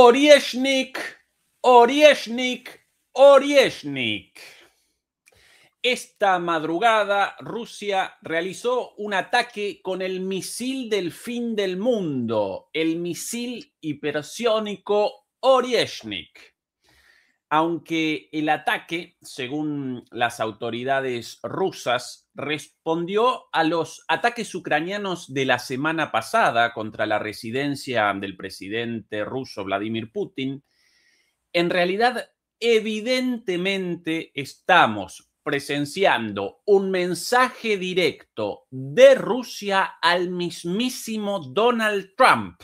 Orieshnik, Orieshnik, Orieshnik. Esta madrugada Rusia realizó un ataque con el misil del fin del mundo, el misil hipersónico Orieshnik. Aunque el ataque, según las autoridades rusas, respondió a los ataques ucranianos de la semana pasada contra la residencia del presidente ruso Vladimir Putin, en realidad, evidentemente, estamos presenciando un mensaje directo de Rusia al mismísimo Donald Trump,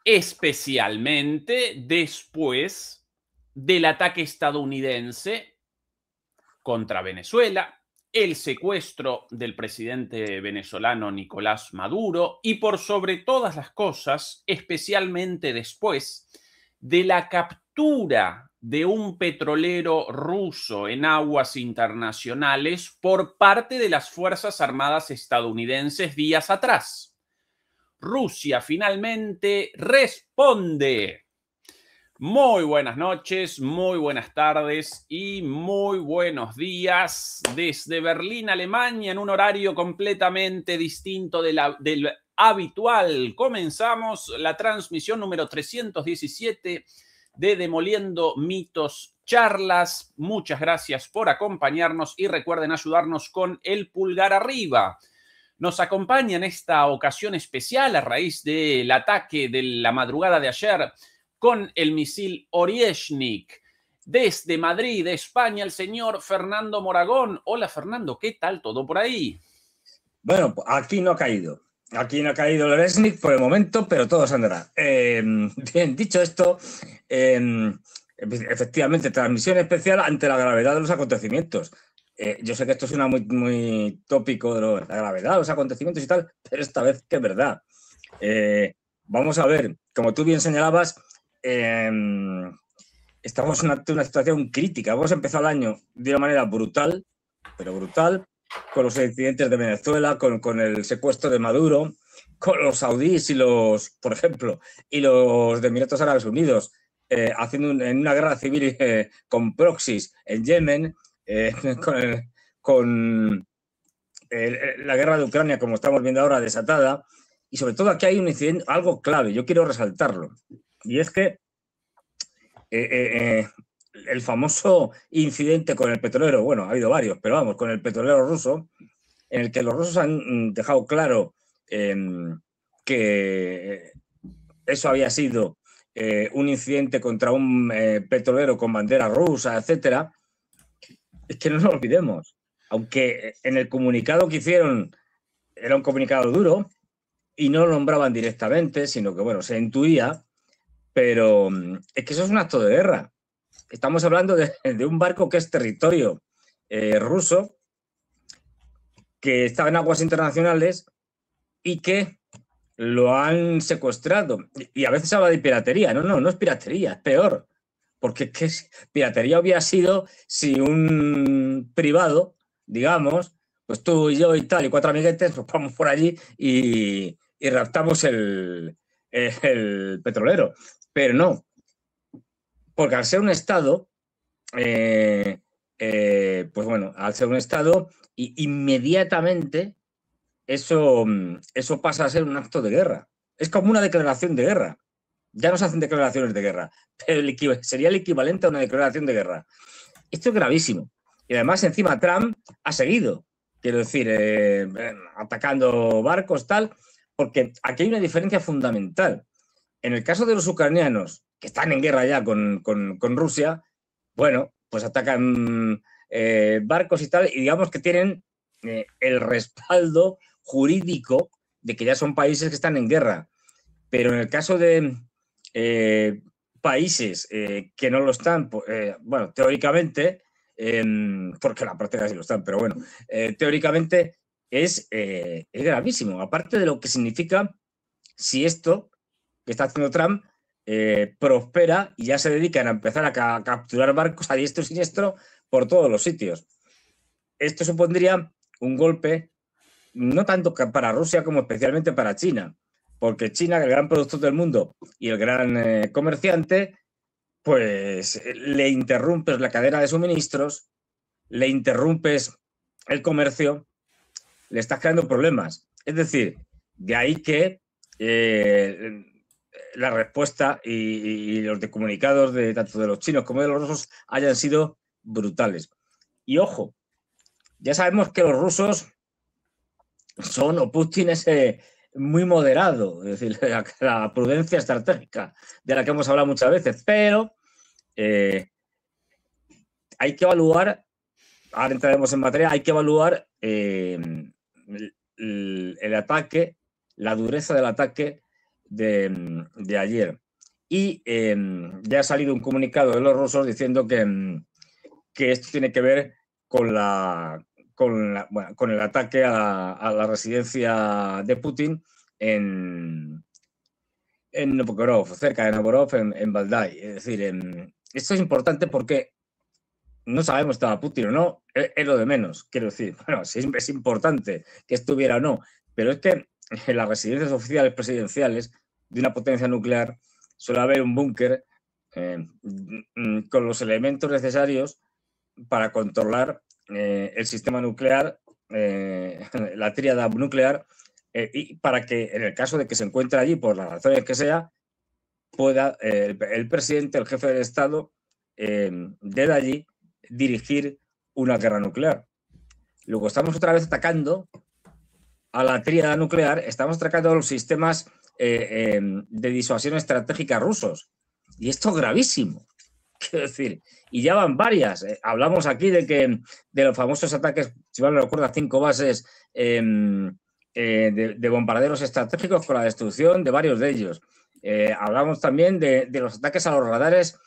especialmente después del ataque estadounidense contra Venezuela, el secuestro del presidente venezolano Nicolás Maduro y, por sobre todas las cosas, especialmente después de la captura de un petrolero ruso en aguas internacionales por parte de las Fuerzas Armadas estadounidenses días atrás. Rusia finalmente responde. Muy buenas noches, muy buenas tardes y muy buenos días desde Berlín, Alemania, en un horario completamente distinto del habitual. Comenzamos la transmisión número 317 de Demoliendo Mitos Charlas. Muchas gracias por acompañarnos y recuerden ayudarnos con el pulgar arriba. Nos acompaña en esta ocasión especial a raíz del ataque de la madrugada de ayer con el misil Orieshnik. Desde Madrid, España, el señor Fernando Moragón. Hola, Fernando, ¿qué tal todo por ahí? Bueno, aquí no ha caído. Aquí no ha caído el Orieshnik por el momento, pero todo se andará. Bien, dicho esto, efectivamente, transmisión especial ante la gravedad de los acontecimientos. Yo sé que esto suena muy tópico de la gravedad de los acontecimientos y tal, pero esta vez que es verdad. Vamos a ver, como tú bien señalabas, estamos en una situación crítica. Hemos empezado el año de una manera brutal, pero brutal, con los incidentes de Venezuela, con el secuestro de Maduro, con los saudíes y por ejemplo, y los de Emiratos Árabes Unidos, haciendo en una guerra civil con proxies en Yemen, con la guerra de Ucrania, como estamos viendo ahora, desatada. Y sobre todo aquí hay un incidente, algo clave, yo quiero resaltarlo, y es que el famoso incidente con el petrolero, bueno, ha habido varios, pero vamos, con el petrolero ruso, en el que los rusos han dejado claro que eso había sido un incidente contra un petrolero con bandera rusa, etcétera. Es que no nos olvidemos, aunque en el comunicado que hicieron era un comunicado duro, y no lo nombraban directamente, sino que, bueno, se intuía, pero es que eso es un acto de guerra. Estamos hablando de un barco que es territorio ruso, que estaba en aguas internacionales y que lo han secuestrado. Y a veces habla de piratería. No es piratería, es peor. Porque piratería hubiera sido si un privado, digamos, pues tú y yo y tal, y 4 amiguetes, nos vamos por allí y raptamos el petrolero. Pero no, porque al ser un Estado, pues bueno, al ser un Estado, inmediatamente eso pasa a ser un acto de guerra. Es como una declaración de guerra. Ya no se hacen declaraciones de guerra, pero sería el equivalente a una declaración de guerra. Esto es gravísimo. Y además, encima, Trump ha seguido, quiero decir, atacando barcos, tal, porque aquí hay una diferencia fundamental. En el caso de los ucranianos, que están en guerra ya con Rusia, bueno, pues atacan barcos y tal, y digamos que tienen el respaldo jurídico de que ya son países que están en guerra. Pero en el caso de países que no lo están, bueno, teóricamente, porque la práctica sí lo están, pero bueno, teóricamente es gravísimo. Aparte de lo que significa si esto que está haciendo Trump prospera y ya se dedican a empezar a capturar barcos a diestro y siniestro por todos los sitios. Esto supondría un golpe no tanto para Rusia como especialmente para China, porque China, el gran productor del mundo y el gran comerciante, pues le interrumpes la cadena de suministros, le interrumpes el comercio, le estás creando problemas. Es decir, de ahí que la respuesta y los de comunicados de tanto de los chinos como de los rusos hayan sido brutales. Y ojo, ya sabemos que los rusos son, o Putin es muy moderado, es decir, la prudencia estratégica de la que hemos hablado muchas veces, pero hay que evaluar, ahora entraremos en materia, hay que evaluar el ataque, la dureza del ataque de ayer. Y ya ha salido un comunicado de los rusos diciendo que esto tiene que ver con el ataque a la residencia de Putin en Novgorod, cerca de Novgorod, en Valdai. Es decir, esto es importante porque no sabemos si estaba Putin o no, es lo de menos, quiero decir. Bueno, sí es importante que estuviera o no, pero es que en las residencias oficiales presidenciales de una potencia nuclear suele haber un búnker con los elementos necesarios para controlar el sistema nuclear, la tríada nuclear, y para que en el caso de que se encuentre allí, por las razones que sea, pueda el presidente, el jefe del Estado, desde allí dirigir una guerra nuclear. Luego estamos otra vez atacando a la tríada nuclear, estamos atacando a los sistemas de disuasión estratégica rusos. Y esto es gravísimo. Quiero decir, y ya van varias. Hablamos aquí de los famosos ataques, si mal no recuerdo, a 5 bases de bombarderos estratégicos con la destrucción de varios de ellos. Hablamos también de los ataques a los radares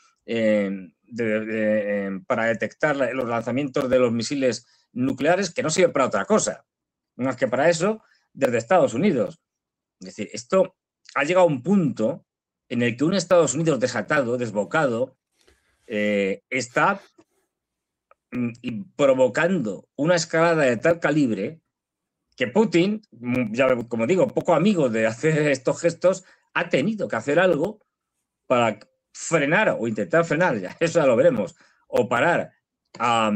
para detectar los lanzamientos de los misiles nucleares, que no sirven para otra cosa, más que para eso, desde Estados Unidos. Es decir, esto ha llegado a un punto en el que un Estados Unidos desatado, desbocado, está provocando una escalada de tal calibre que Putin, ya como digo, poco amigo de hacer estos gestos, ha tenido que hacer algo para frenar o intentar frenar, ya eso ya lo veremos, o parar a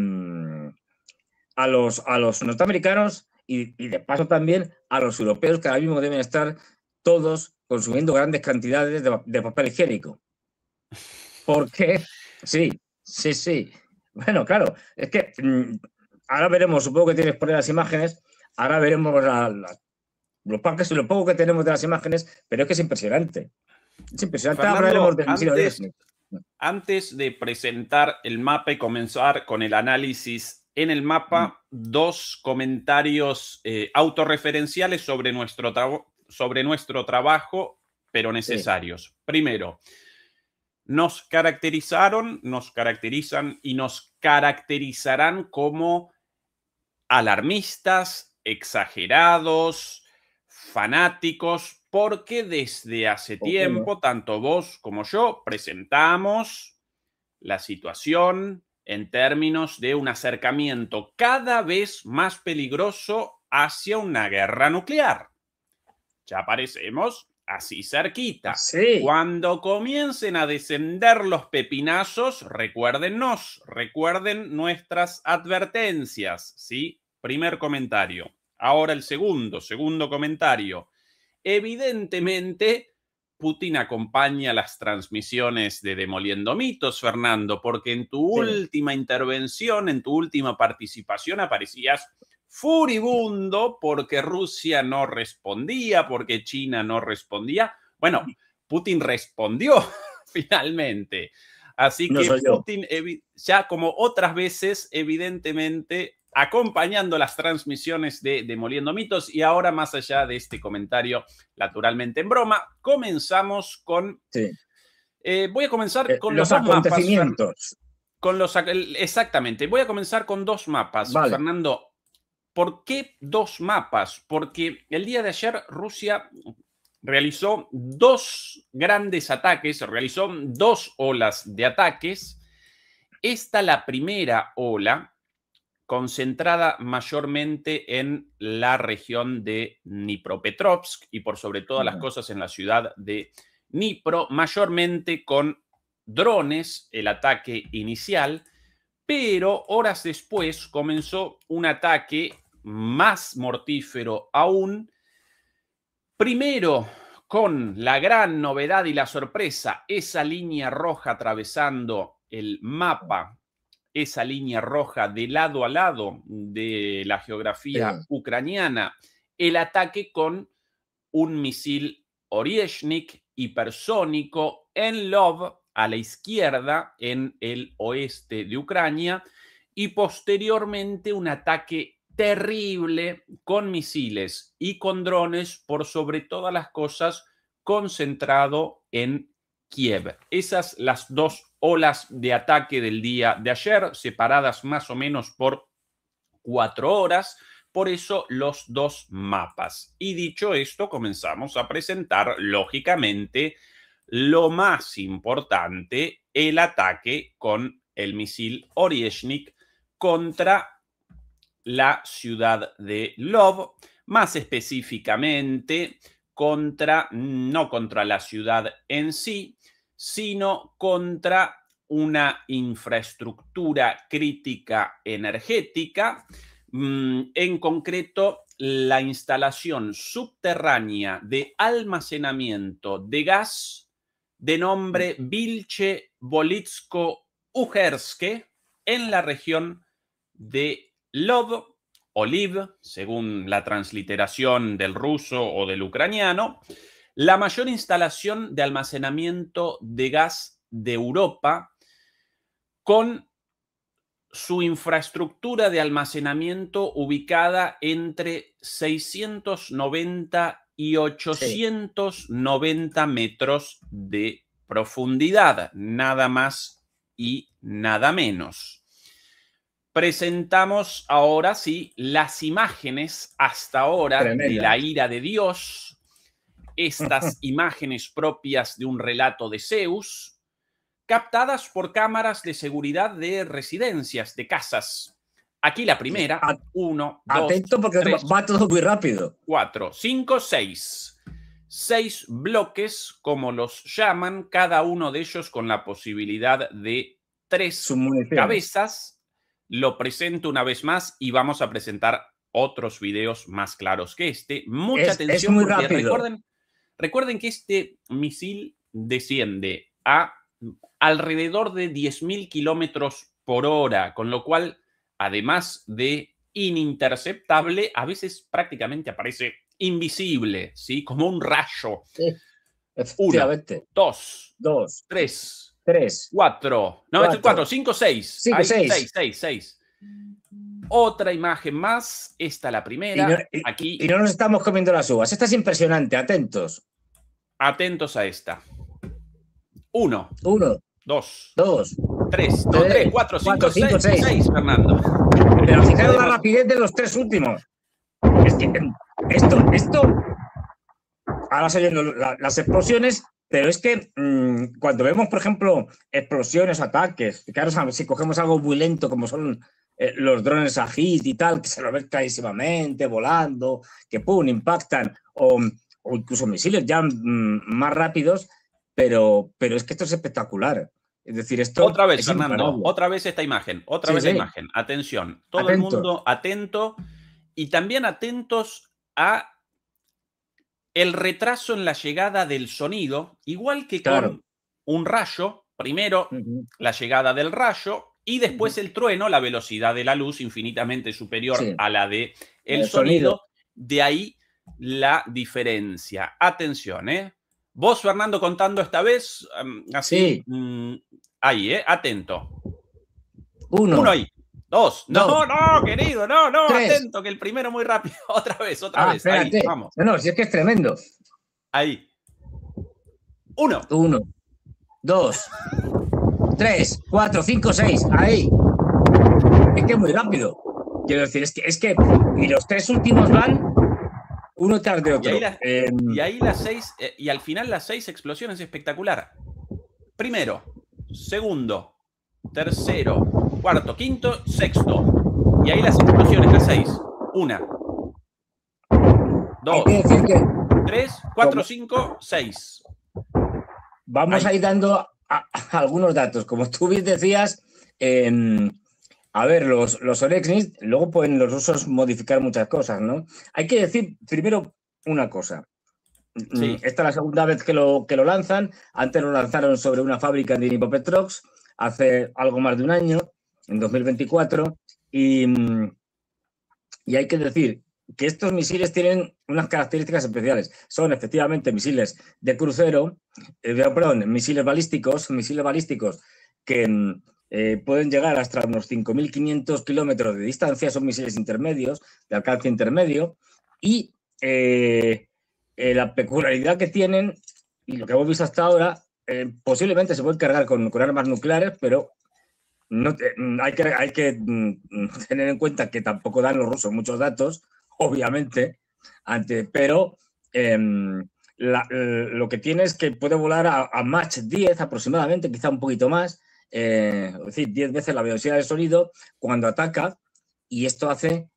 los norteamericanos y de paso también a los europeos, que ahora mismo deben estar todos consumiendo grandes cantidades de papel higiénico. Porque, sí. Bueno, claro, es que ahora veremos, supongo que tienes por ahí las imágenes, ahora veremos lo poco que tenemos de las imágenes, pero es que es impresionante. Es impresionante. Fernando, antes de presentar el mapa y comenzar con el análisis en el mapa, dos comentarios autorreferenciales sobre nuestro trabajo, pero necesarios. Sí. Primero, nos caracterizan y nos caracterizarán como alarmistas, exagerados, fanáticos, porque desde hace tiempo, tanto vos como yo, presentamos la situación en términos de un acercamiento cada vez más peligroso hacia una guerra nuclear. Ya aparecemos así cerquita. Sí. Cuando comiencen a descender los pepinazos, recuérdennos, recuerden nuestras advertencias, ¿sí? Primer comentario. Ahora el segundo comentario. Evidentemente, Putin acompaña las transmisiones de Demoliendo Mitos, Fernando, porque en tu última intervención, en tu última participación, aparecías furibundo porque Rusia no respondía, porque China no respondía. Bueno, Putin respondió finalmente. Así que Putin, ya como otras veces, evidentemente, acompañando las transmisiones de Demoliendo Mitos. Y ahora, más allá de este comentario, naturalmente en broma, comenzamos con... Sí. Voy a comenzar con los dos acontecimientos. Mapas. Exactamente. Voy a comenzar con dos mapas, vale. Fernando. ¿Por qué dos mapas? Porque el día de ayer Rusia realizó dos grandes ataques, realizó dos olas de ataques. La primera ola concentrada mayormente en la región de Dnipropetrovsk y por sobre todas las cosas en la ciudad de Dnipro, mayormente con drones, el ataque inicial, pero horas después comenzó un ataque más mortífero aún, primero con la gran novedad y la sorpresa, esa línea roja atravesando el mapa, esa línea roja de lado a lado de la geografía ucraniana, el ataque con un misil Oryezhnik hipersónico en Lov, a la izquierda, en el oeste de Ucrania, y posteriormente un ataque terrible con misiles y con drones, por sobre todas las cosas, concentrado en Kiev. Esas las dos olas de ataque del día de ayer, separadas más o menos por 4 horas, por eso los dos mapas. Y dicho esto, comenzamos a presentar, lógicamente, lo más importante, el ataque con el misil Oryezhnik contra la ciudad de Lov, más específicamente no contra la ciudad en sí, sino contra una infraestructura crítica energética, en concreto la instalación subterránea de almacenamiento de gas de nombre Vilche Volitsko-Ujersque en la región de Lov, o Liv, según la transliteración del ruso o del ucraniano, la mayor instalación de almacenamiento de gas de Europa, con su infraestructura de almacenamiento ubicada entre 690 y 890 metros de profundidad, nada más y nada menos. Presentamos ahora sí las imágenes hasta ahora de la ira de Dios, estas imágenes propias de un relato de Zeus, captadas por cámaras de seguridad de residencias, de casas. Aquí la primera, 1, 2, atento porque 3, va todo muy rápido. 4, 5, 6. 6 bloques, como los llaman, cada uno de ellos con la posibilidad de 3 cabezas. Lo presento una vez más y vamos a presentar otros videos más claros que este. Mucha atención, es muy rápido. Recuerden que este misil desciende a alrededor de 10.000 kilómetros por hora, con lo cual, además de ininterceptable, a veces prácticamente aparece invisible, ¿sí? Como un rayo. Sí, 1, 2, 3, 4, no, 4, 5, 6. 6. Otra imagen más, esta la primera. Aquí. Y no nos estamos comiendo las uvas. Esta es impresionante, atentos. Atentos a esta. 1, 2, 3, 4, 5, 6, Fernando. Pero fijaros la rapidez de los 3 últimos. Es que esto ahora se oyen las explosiones, pero es que cuando vemos, por ejemplo, explosiones, ataques, claro, si cogemos algo muy lento como son los drones Agit y tal, que se lo ven clarísimamente volando, que pum, impactan, o incluso misiles ya más rápidos, pero es que esto es espectacular. Es decir, esto otra vez, Fernando, otra vez esta imagen, vez la imagen. Atención, todo el mundo atento y también atentos a el retraso en la llegada del sonido, igual que con un rayo, primero la llegada del rayo y después el trueno, la velocidad de la luz infinitamente superior a la de el sonido. De ahí la diferencia. Atención, Vos, Fernando, contando esta vez, así, ahí, atento. 1 ahí. 2. No, querido, no, 3. Atento, que el primero muy rápido. Otra vez. Espérate. Ahí, vamos. No, si es que es tremendo. Ahí. 1. 2, 3, 4, 5, 6. Ahí. Es que es muy rápido. Quiero decir, es que y los 3 últimos van uno tras de otro. Y ahí las 6, y al final las 6 explosiones espectacular. Primero, segundo, tercero, cuarto, quinto, sexto. Y ahí las explosiones, las 6. 1, 2, 3, 4, 5, 6. Vamos a ir dando algunos datos. Como tú bien decías, a ver, los Oresnik, luego pueden los rusos modificar muchas cosas, ¿no? Hay que decir primero una cosa. Sí. Esta es la segunda vez que lo lanzan. Antes lo lanzaron sobre una fábrica de Dnipropetrovsk hace algo más de un año, en 2024. Y hay que decir que estos misiles tienen unas características especiales. Son efectivamente misiles de crucero, perdón, misiles balísticos que pueden llegar hasta unos 5.500 kilómetros de distancia. Son misiles intermedios, de alcance intermedio. Y la peculiaridad que tienen, y lo que hemos visto hasta ahora, posiblemente se pueden cargar con armas nucleares, pero no, hay que tener en cuenta que tampoco dan los rusos muchos datos, obviamente, pero lo que tiene es que puede volar a Mach 10 aproximadamente, quizá un poquito más, es decir, 10 veces la velocidad del sonido cuando ataca, y esto hace,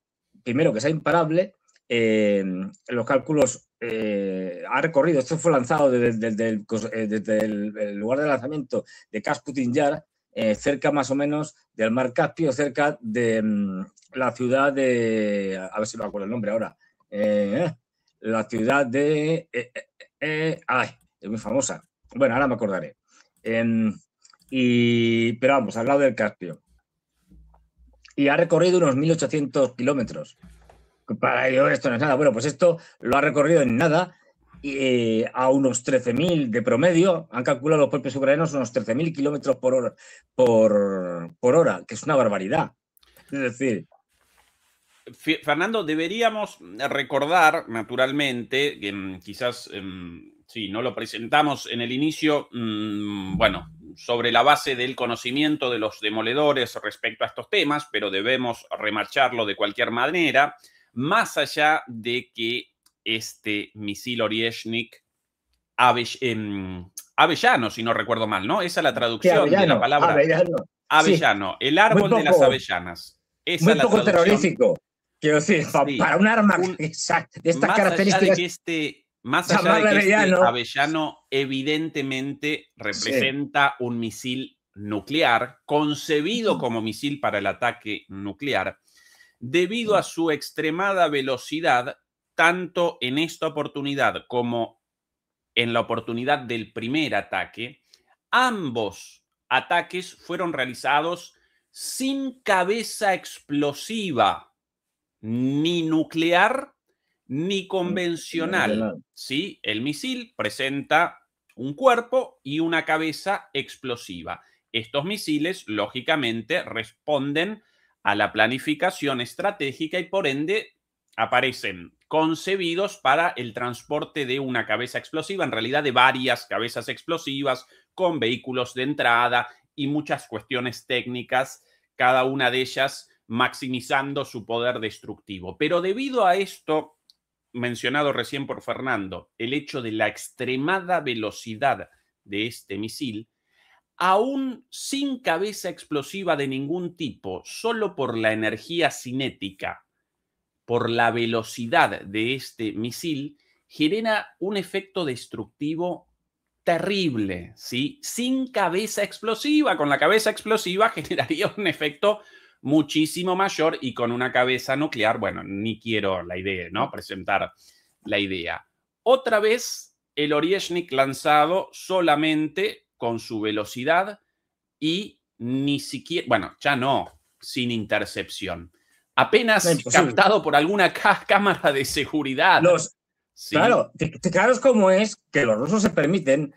primero, que sea imparable. Los cálculos ha recorrido, esto fue lanzado desde el lugar de lanzamiento de Kasputin Yar, cerca más o menos del mar Caspio, cerca de la ciudad de, a ver si me acuerdo el nombre ahora, la ciudad de, ay, es muy famosa, bueno, ahora me acordaré, pero vamos, al lado del Caspio, y ha recorrido unos 1.800 kilómetros. Para ello esto no es nada. Bueno, pues esto lo ha recorrido en nada, a unos 13.000 de promedio. Han calculado los propios ucranianos unos 13.000 kilómetros por hora, que es una barbaridad. Es decir... Fernando, deberíamos recordar, naturalmente, que quizás, sí, no lo presentamos en el inicio, bueno, sobre la base del conocimiento de los demoledores respecto a estos temas, pero debemos remarcharlo de cualquier manera. Más allá de que este misil Oryezhnik avellano, si no recuerdo mal, ¿no? Esa es la traducción de la palabra. Avellano, sí. El árbol de las avellanas. Esa muy poco terrorífico. Quiero decir, sí, para un arma de estas características. Más allá de que este avellano evidentemente representa un misil nuclear, concebido como misil para el ataque nuclear, debido a su extremada velocidad, tanto en esta oportunidad como en la oportunidad del primer ataque, ambos ataques fueron realizados sin cabeza explosiva, ni nuclear, ni convencional. ¿Sí? El misil presenta un cuerpo y una cabeza explosiva. Estos misiles, lógicamente, responden a la planificación estratégica y por ende aparecen concebidos para el transporte de una cabeza explosiva, en realidad de varias cabezas explosivas con vehículos de entrada y muchas cuestiones técnicas, cada una de ellas maximizando su poder destructivo. Pero debido a esto mencionado recién por Fernando, el hecho de la extremada velocidad de este misil, aún sin cabeza explosiva de ningún tipo, solo por la energía cinética, por la velocidad de este misil, genera un efecto destructivo terrible, ¿sí? Sin cabeza explosiva. Con la cabeza explosiva generaría un efecto muchísimo mayor y con una cabeza nuclear, bueno, ni quiero la idea, ¿no? Presentar la idea. Otra vez, el Oryezhnik lanzado solamente con su velocidad y ni siquiera, bueno, ya no, sin intercepción. Apenas captado por alguna cámara de seguridad. ¿Sí? Claro, fijaros cómo es que los rusos se permiten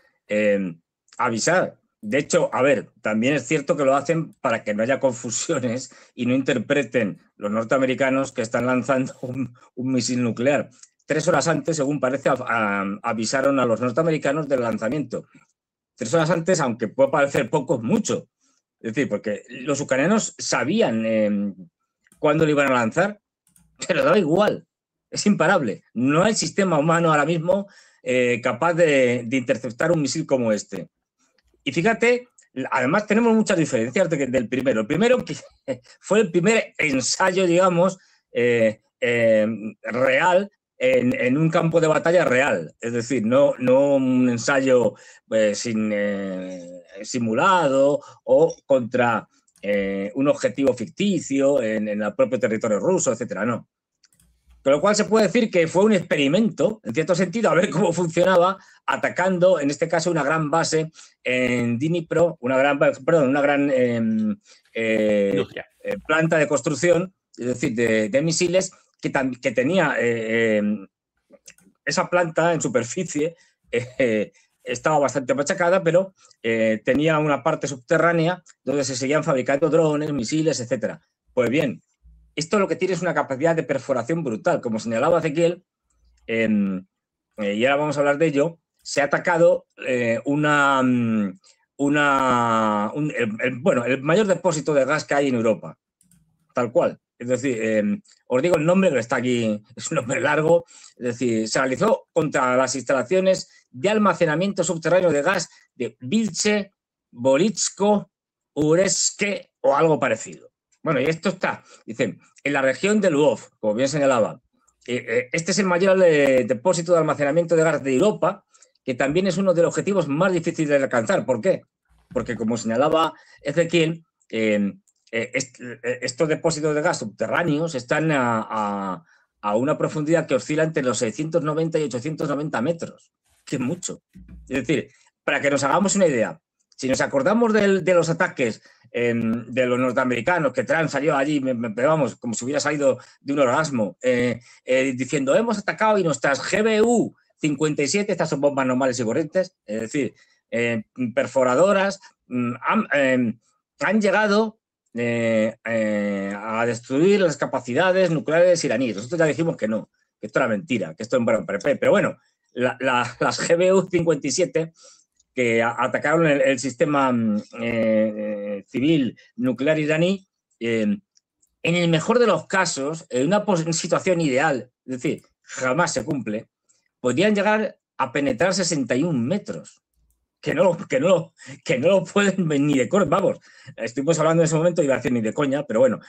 avisar. De hecho, a ver, también es cierto que lo hacen para que no haya confusiones y no interpreten los norteamericanos que están lanzando un misil nuclear. 3 horas antes, según parece, avisaron a los norteamericanos del lanzamiento. 3 horas antes, aunque puede parecer poco, es mucho. Es decir, porque los ucranianos sabían cuándo lo iban a lanzar, pero daba igual. Es imparable. No hay sistema humano ahora mismo capaz de interceptar un misil como este. Y fíjate Además, tenemos muchas diferencias del primero. El primero que fue el primer ensayo, digamos, real en un campo de batalla real. Es decir, no un ensayo simulado o contra un objetivo ficticio en el propio territorio ruso, etcétera. No. Con lo cual se puede decir que fue un experimento, en cierto sentido, a ver cómo funcionaba, atacando, en este caso, una gran base en Dnipro, una gran planta de construcción, es decir, de misiles, que tenía esa planta en superficie, estaba bastante machacada, pero tenía una parte subterránea donde se seguían fabricando drones, misiles, etcétera. Pues bien, esto lo que tiene es una capacidad de perforación brutal. Como señalaba Ezequiel, y ahora vamos a hablar de ello, se ha atacado el mayor depósito de gas que hay en Europa, tal cual. Es decir, os digo el nombre, que está aquí, es un nombre largo. Es decir, se realizó contra las instalaciones de almacenamiento subterráneo de gas de Vilche, Boritsko, Ureske o algo parecido. Bueno, y esto está, dicen, en la región de Lvov, como bien señalaba. Este es el mayor depósito de almacenamiento de gas de Europa, que también es uno de los objetivos más difíciles de alcanzar. ¿Por qué? Porque, como señalaba Ezequiel, estos depósitos de gas subterráneos están a una profundidad que oscila entre los 690 y 890 metros, que es mucho. Es decir, para que nos hagamos una idea, si nos acordamos de los ataques de los norteamericanos, que Trump salió allí, vamos, como si hubiera salido de un orgasmo, diciendo, hemos atacado y nuestras GBU-57, estas son bombas normales y corrientes, es decir, perforadoras, han llegado a destruir las capacidades nucleares iraníes. Nosotros ya dijimos que no, que esto era mentira, que esto es pero bueno, las GBU-57 que atacaron el sistema civil nuclear iraní, en el mejor de los casos, en una situación ideal, es decir, jamás se cumple, podrían llegar a penetrar 61 metros. Que no lo pueden ni de coña, vamos, estuvimos hablando en ese momento, iba a decir ni de coña, pero bueno,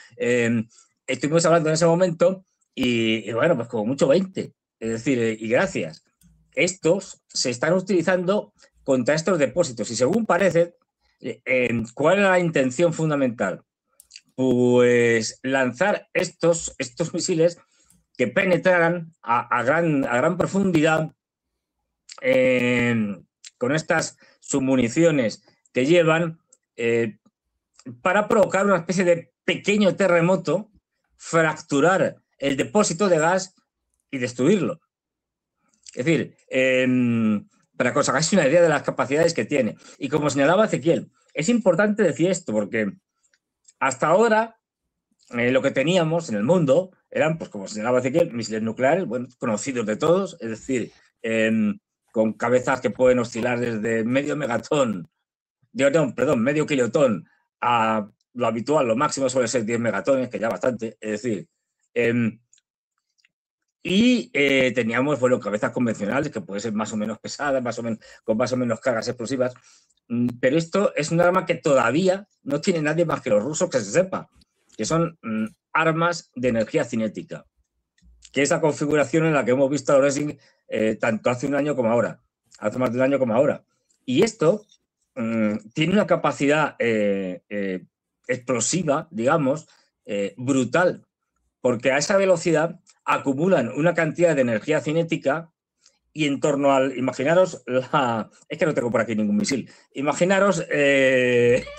estuvimos hablando en ese momento y bueno, pues como mucho 20, es decir, y gracias. Estos se están utilizando contra estos depósitos y según parece, ¿cuál era la intención fundamental? Pues lanzar estos misiles que penetraran a gran profundidad con estas submuniciones que llevan para provocar una especie de pequeño terremoto, fracturar el depósito de gas y destruirlo. Es decir, para que os hagáis una idea de las capacidades que tiene. Y como señalaba Ezequiel, es importante decir esto porque hasta ahora lo que teníamos en el mundo eran, pues como señalaba Ezequiel, misiles nucleares, bueno, conocidos de todos, es decir, con cabezas que pueden oscilar desde medio megatón, medio kilotón a lo habitual, lo máximo suele ser 10 megatones, que ya bastante, es decir, teníamos, bueno, cabezas convencionales que pueden ser más o menos pesadas, con más o menos cargas explosivas, pero esto es un arma que todavía no tiene nadie más que los rusos que se sepa, que son armas de energía cinética, que es la configuración en la que hemos visto a Racing tanto hace un año como ahora, hace más de un año como ahora. Y esto tiene una capacidad explosiva, digamos, brutal, porque a esa velocidad acumulan una cantidad de energía cinética y en torno al, imaginaros, es que no tengo por aquí ningún misil, imaginaros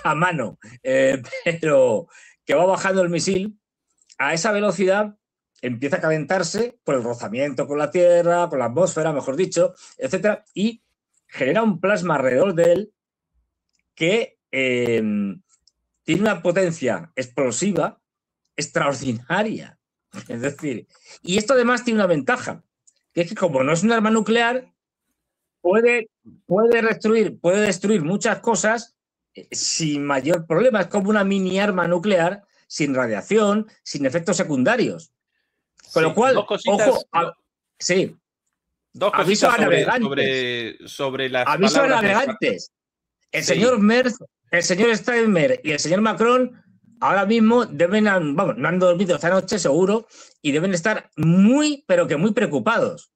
a mano, pero que va bajando el misil, a esa velocidad empieza a calentarse por el rozamiento con la Tierra, con la atmósfera, mejor dicho, etcétera, y genera un plasma alrededor de él que tiene una potencia explosiva extraordinaria. Es decir, y esto además tiene una ventaja, que es que como no es un arma nuclear, puede destruir muchas cosas sin mayor problema. Es como una mini arma nuclear sin radiación, sin efectos secundarios. Con lo cual, dos cositas, ojo, sí. Dos aviso cositas a navegantes. sobre las aviso a navegantes. El señor Merz el señor Steinmeier y el señor Macron ahora mismo deben, vamos, no han dormido esta noche seguro y deben estar muy, pero que muy preocupados.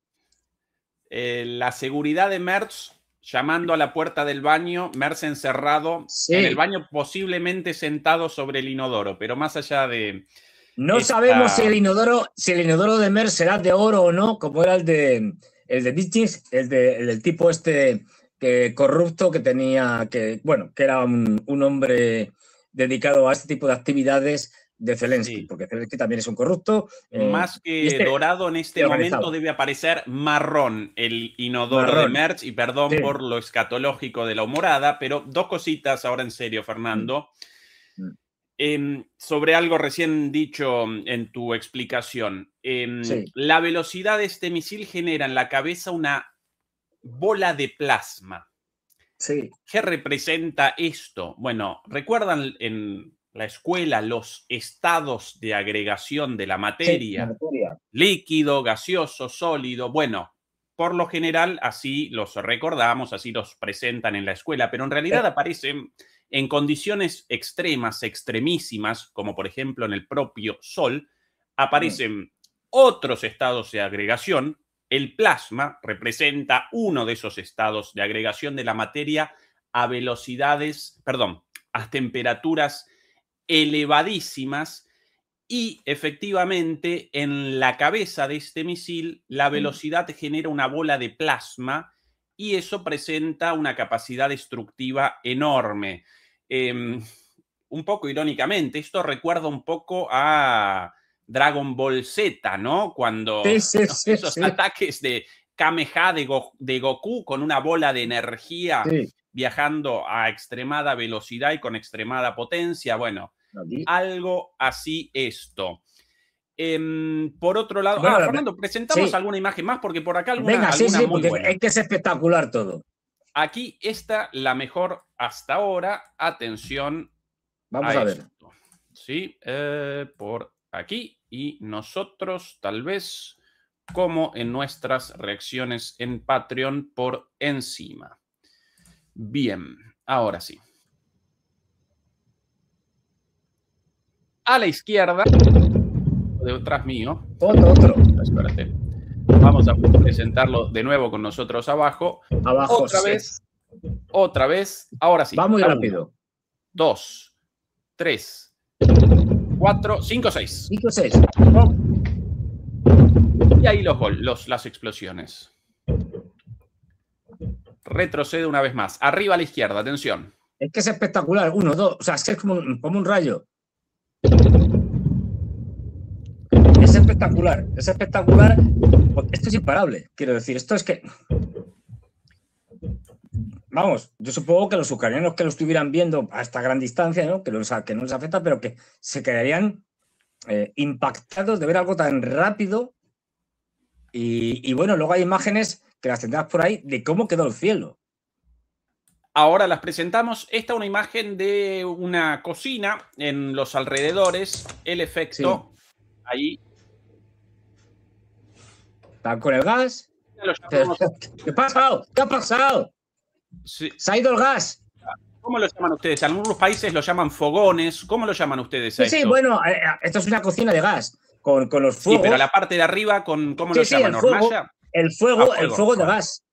La seguridad de Merz llamando a la puerta del baño, Merz encerrado en el baño, posiblemente sentado sobre el inodoro, pero más allá de... No sabemos si el inodoro de Merz será de oro o no, como era el de Ditchins, el del tipo este corrupto que tenía, que era un hombre dedicado a este tipo de actividades de Zelensky, porque Zelensky también es un corrupto. Más que dorado en este momento debe aparecer marrón el inodoro de Merz, y perdón por lo escatológico de la humorada, pero dos cositas ahora en serio, Fernando. Sobre algo recién dicho en tu explicación. La velocidad de este misil genera en la cabeza una bola de plasma. ¿Qué representa esto? Bueno, ¿recuerdan en la escuela los estados de agregación de la materia? Líquido, gaseoso, sólido. Bueno, por lo general así los recordamos, así los presentan en la escuela, pero en realidad aparecen en condiciones extremas, extremísimas, como por ejemplo en el propio Sol, aparecen otros estados de agregación. El plasma representa uno de esos estados de agregación de la materia a velocidades, a temperaturas elevadísimas, y efectivamente en la cabeza de este misil la velocidad genera una bola de plasma y eso presenta una capacidad destructiva enorme. Un poco irónicamente, esto recuerda un poco a Dragon Ball Z, ¿no? Cuando esos ataques de Kameha de Goku con una bola de energía viajando a extremada velocidad y con extremada potencia. Bueno, algo así esto. Por otro lado, Fernando, presentamos alguna imagen más, porque por acá alguna muy buena. Es que es espectacular todo. Aquí está la mejor hasta ahora. Atención. Vamos a ver. Sí, por aquí. Y nosotros, tal vez, como en nuestras reacciones en Patreon, por encima. Bien, ahora sí. A la izquierda, detrás mío. Otro. Espérate. Vamos a presentarlo de nuevo con nosotros abajo. Otra vez. Ahora sí. Va muy rápido. 1, 2, 3, 4, 5, 6. 5, 6. Y ahí las explosiones. Retrocede una vez más. Arriba a la izquierda, atención. Es que es espectacular. 1, 2. O sea, es que es como un rayo. Es espectacular. Es espectacular. Esto es imparable. Quiero decir, esto es que... Vamos, yo supongo que los ucranianos que lo estuvieran viendo a esta gran distancia, ¿no? que no les afecta, pero que se quedarían impactados de ver algo tan rápido. Y bueno, luego hay imágenes que las tendrás por ahí de cómo quedó el cielo. Ahora las presentamos. Esta es una imagen de una cocina en los alrededores. El efecto ahí. ¿Está con el gas? ¿Qué ha pasado? ¿Qué ha pasado? Sí. Se ha ido el gas. ¿Cómo lo llaman ustedes? En algunos países lo llaman fogones. ¿Cómo lo llaman ustedes a esto? Sí, bueno, esto es una cocina de gas con los fuegos. Sí, pero la parte de arriba, ¿cómo lo llaman? ¿Hornalla? El fuego de gas.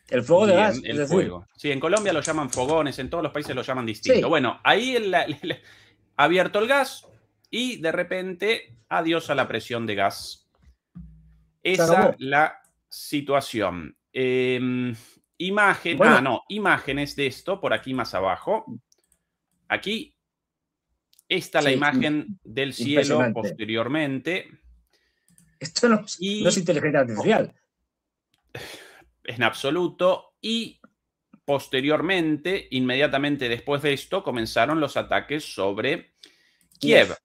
El fuego de gas. El fuego. Sí, en Colombia lo llaman fogones, en todos los países lo llaman distinto. Sí. Bueno, ahí ha abierto el gas y de repente, adiós a la presión de gas. Esa es la situación. Imágenes de esto, por aquí más abajo. Aquí está la imagen del cielo posteriormente. Esto no es inteligencia artificial. En absoluto. Y posteriormente, inmediatamente después de esto, comenzaron los ataques sobre Kiev.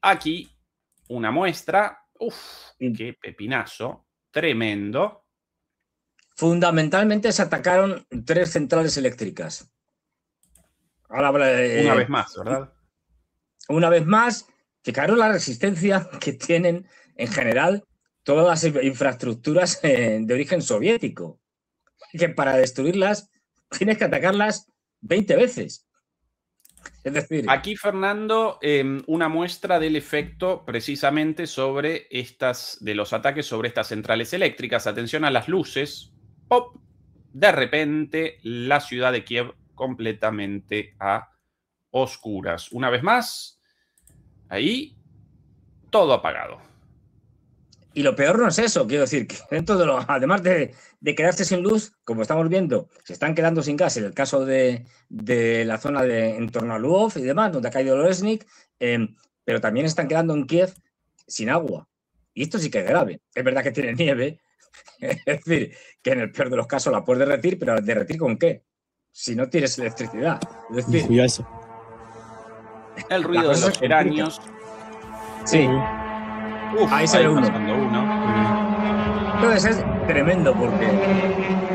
Aquí una muestra. Qué pepinazo. Tremendo. Fundamentalmente se atacaron 3 centrales eléctricas. Una vez más, ¿verdad? Una vez más, fijaros la resistencia que tienen en general todas las infraestructuras de origen soviético. Que para destruirlas tienes que atacarlas 20 veces. Es decir... Aquí, Fernando, una muestra del efecto precisamente sobre de los ataques sobre estas centrales eléctricas. Atención a las luces. ¡Pop! De repente, la ciudad de Kiev completamente a oscuras. Una vez más, ahí, todo apagado. Y lo peor no es eso, quiero decir, que dentro de además de quedarse sin luz, como estamos viendo, se están quedando sin gas en el caso de la zona en torno a Lvov y demás, donde ha caído Lorezhnik, pero también están quedando en Kiev sin agua. Y esto sí que es grave. Es verdad que tiene nieve, es decir, que en el peor de los casos la puedes derretir, pero ¿derretir con qué? Si no tienes electricidad. Es decir, eso. El ruido de los geranios. Sí. Uf, ahí se ve uno. Entonces es tremendo porque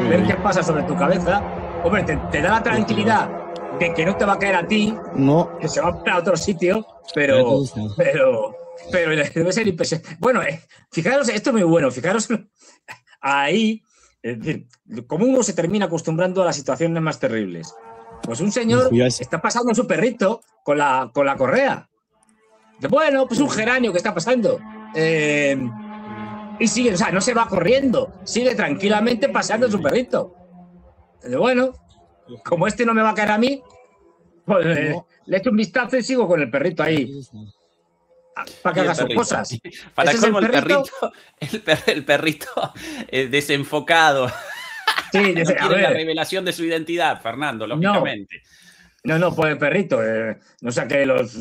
ver qué pasa sobre tu cabeza, hombre, te da la tranquilidad de que no te va a caer a ti, que se va a otro sitio, pero debe ser impresionante. Bueno, fijaros, esto es muy bueno, fijaros ahí, es decir, cómo uno se termina acostumbrando a las situaciones más terribles. Pues un señor está pasando su perrito con la correa. Bueno, pues un geranio que está pasando. Y sigue, o sea, no se va corriendo, sigue tranquilamente paseando su perrito. Bueno, como este no me va a caer a mí, pues le echo un vistazo y sigo con el perrito ahí. Para que haga sus cosas. Para colmo, el perrito desenfocado. Sí, no quiere la revelación de su identidad, Fernando, lógicamente. No, pues el perrito. No sea que los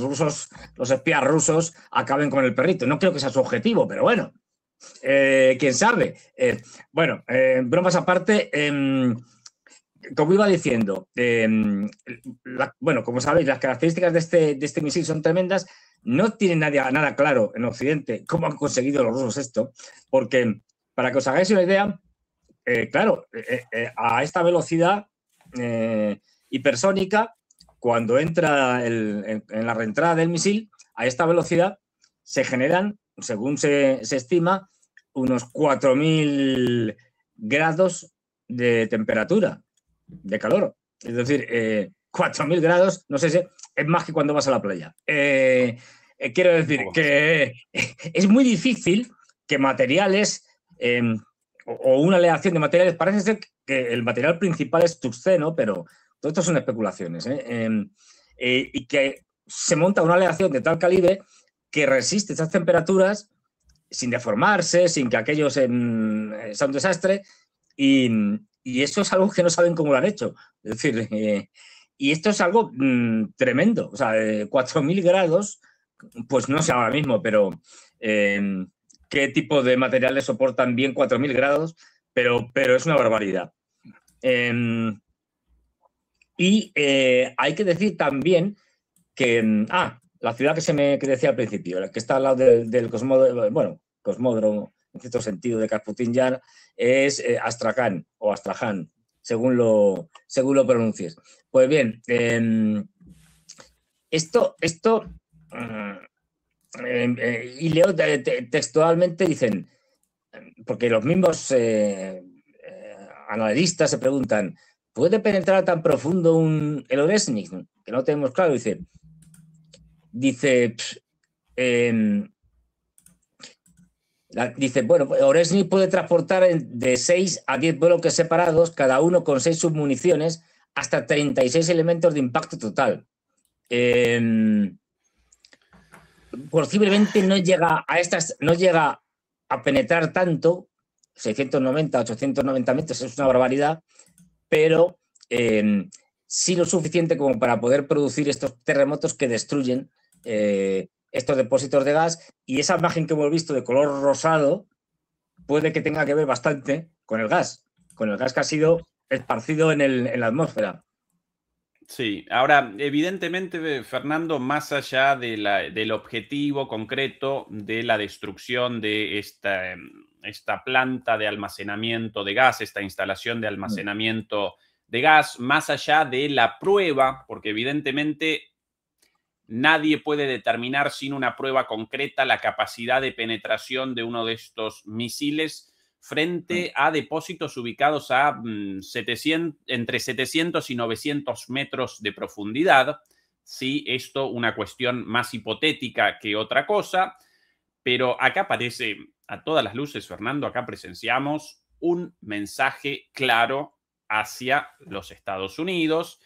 espías rusos acaben con el perrito. No creo que sea su objetivo, pero bueno. Quién sabe. Bromas aparte, como iba diciendo, bueno, como sabéis, las características de este misil son tremendas. No tiene nada claro en Occidente cómo han conseguido los rusos esto, porque para que os hagáis una idea, claro, a esta velocidad hipersónica, cuando entra en la reentrada del misil, a esta velocidad se generan, según se estima, unos 4.000 grados de temperatura, de calor. Es decir, 4.000 grados, no sé si es más que cuando vas a la playa. Quiero decir que es muy difícil que materiales o una aleación de materiales, parece ser que el material principal es tuxeno, pero todo esto son especulaciones, y que se monta una aleación de tal calibre que resiste estas temperaturas sin deformarse, sin que aquello sea un desastre, y eso es algo que no saben cómo lo han hecho. Es decir, y esto es algo tremendo. O sea, 4.000 grados, pues no sé ahora mismo, pero qué tipo de materiales soportan bien 4.000 grados, pero es una barbaridad. Y hay que decir también que, la ciudad que decía al principio, la que está al lado del cosmódromo, en cierto sentido, de Kasputin Yar, es Astrakhan o Astraján, según lo pronuncies. Pues bien, y leo textualmente, dicen, porque los mismos analistas se preguntan, ¿puede penetrar tan profundo el Oreshnik? Que no tenemos claro, dice, bueno, Oreshnik puede transportar de 6 a 10 bloques separados, cada uno con 6 submuniciones, hasta 36 elementos de impacto total. Posiblemente no llega a penetrar tanto, 690, 890 metros, es una barbaridad, pero sí lo suficiente como para poder producir estos terremotos que destruyen estos depósitos de gas, y esa imagen que hemos visto de color rosado puede que tenga que ver bastante con el gas que ha sido esparcido en la atmósfera. Sí, ahora, evidentemente, Fernando, más allá del objetivo concreto de la destrucción de esta planta de almacenamiento de gas, esta instalación de almacenamiento de gas, más allá de la prueba, porque evidentemente nadie puede determinar sin una prueba concreta la capacidad de penetración de uno de estos misiles. frente a depósitos ubicados a entre 700 y 900 metros de profundidad. Sí, esto una cuestión más hipotética que otra cosa, pero acá parece a todas las luces, Fernando, acá presenciamos un mensaje claro hacia los Estados Unidos.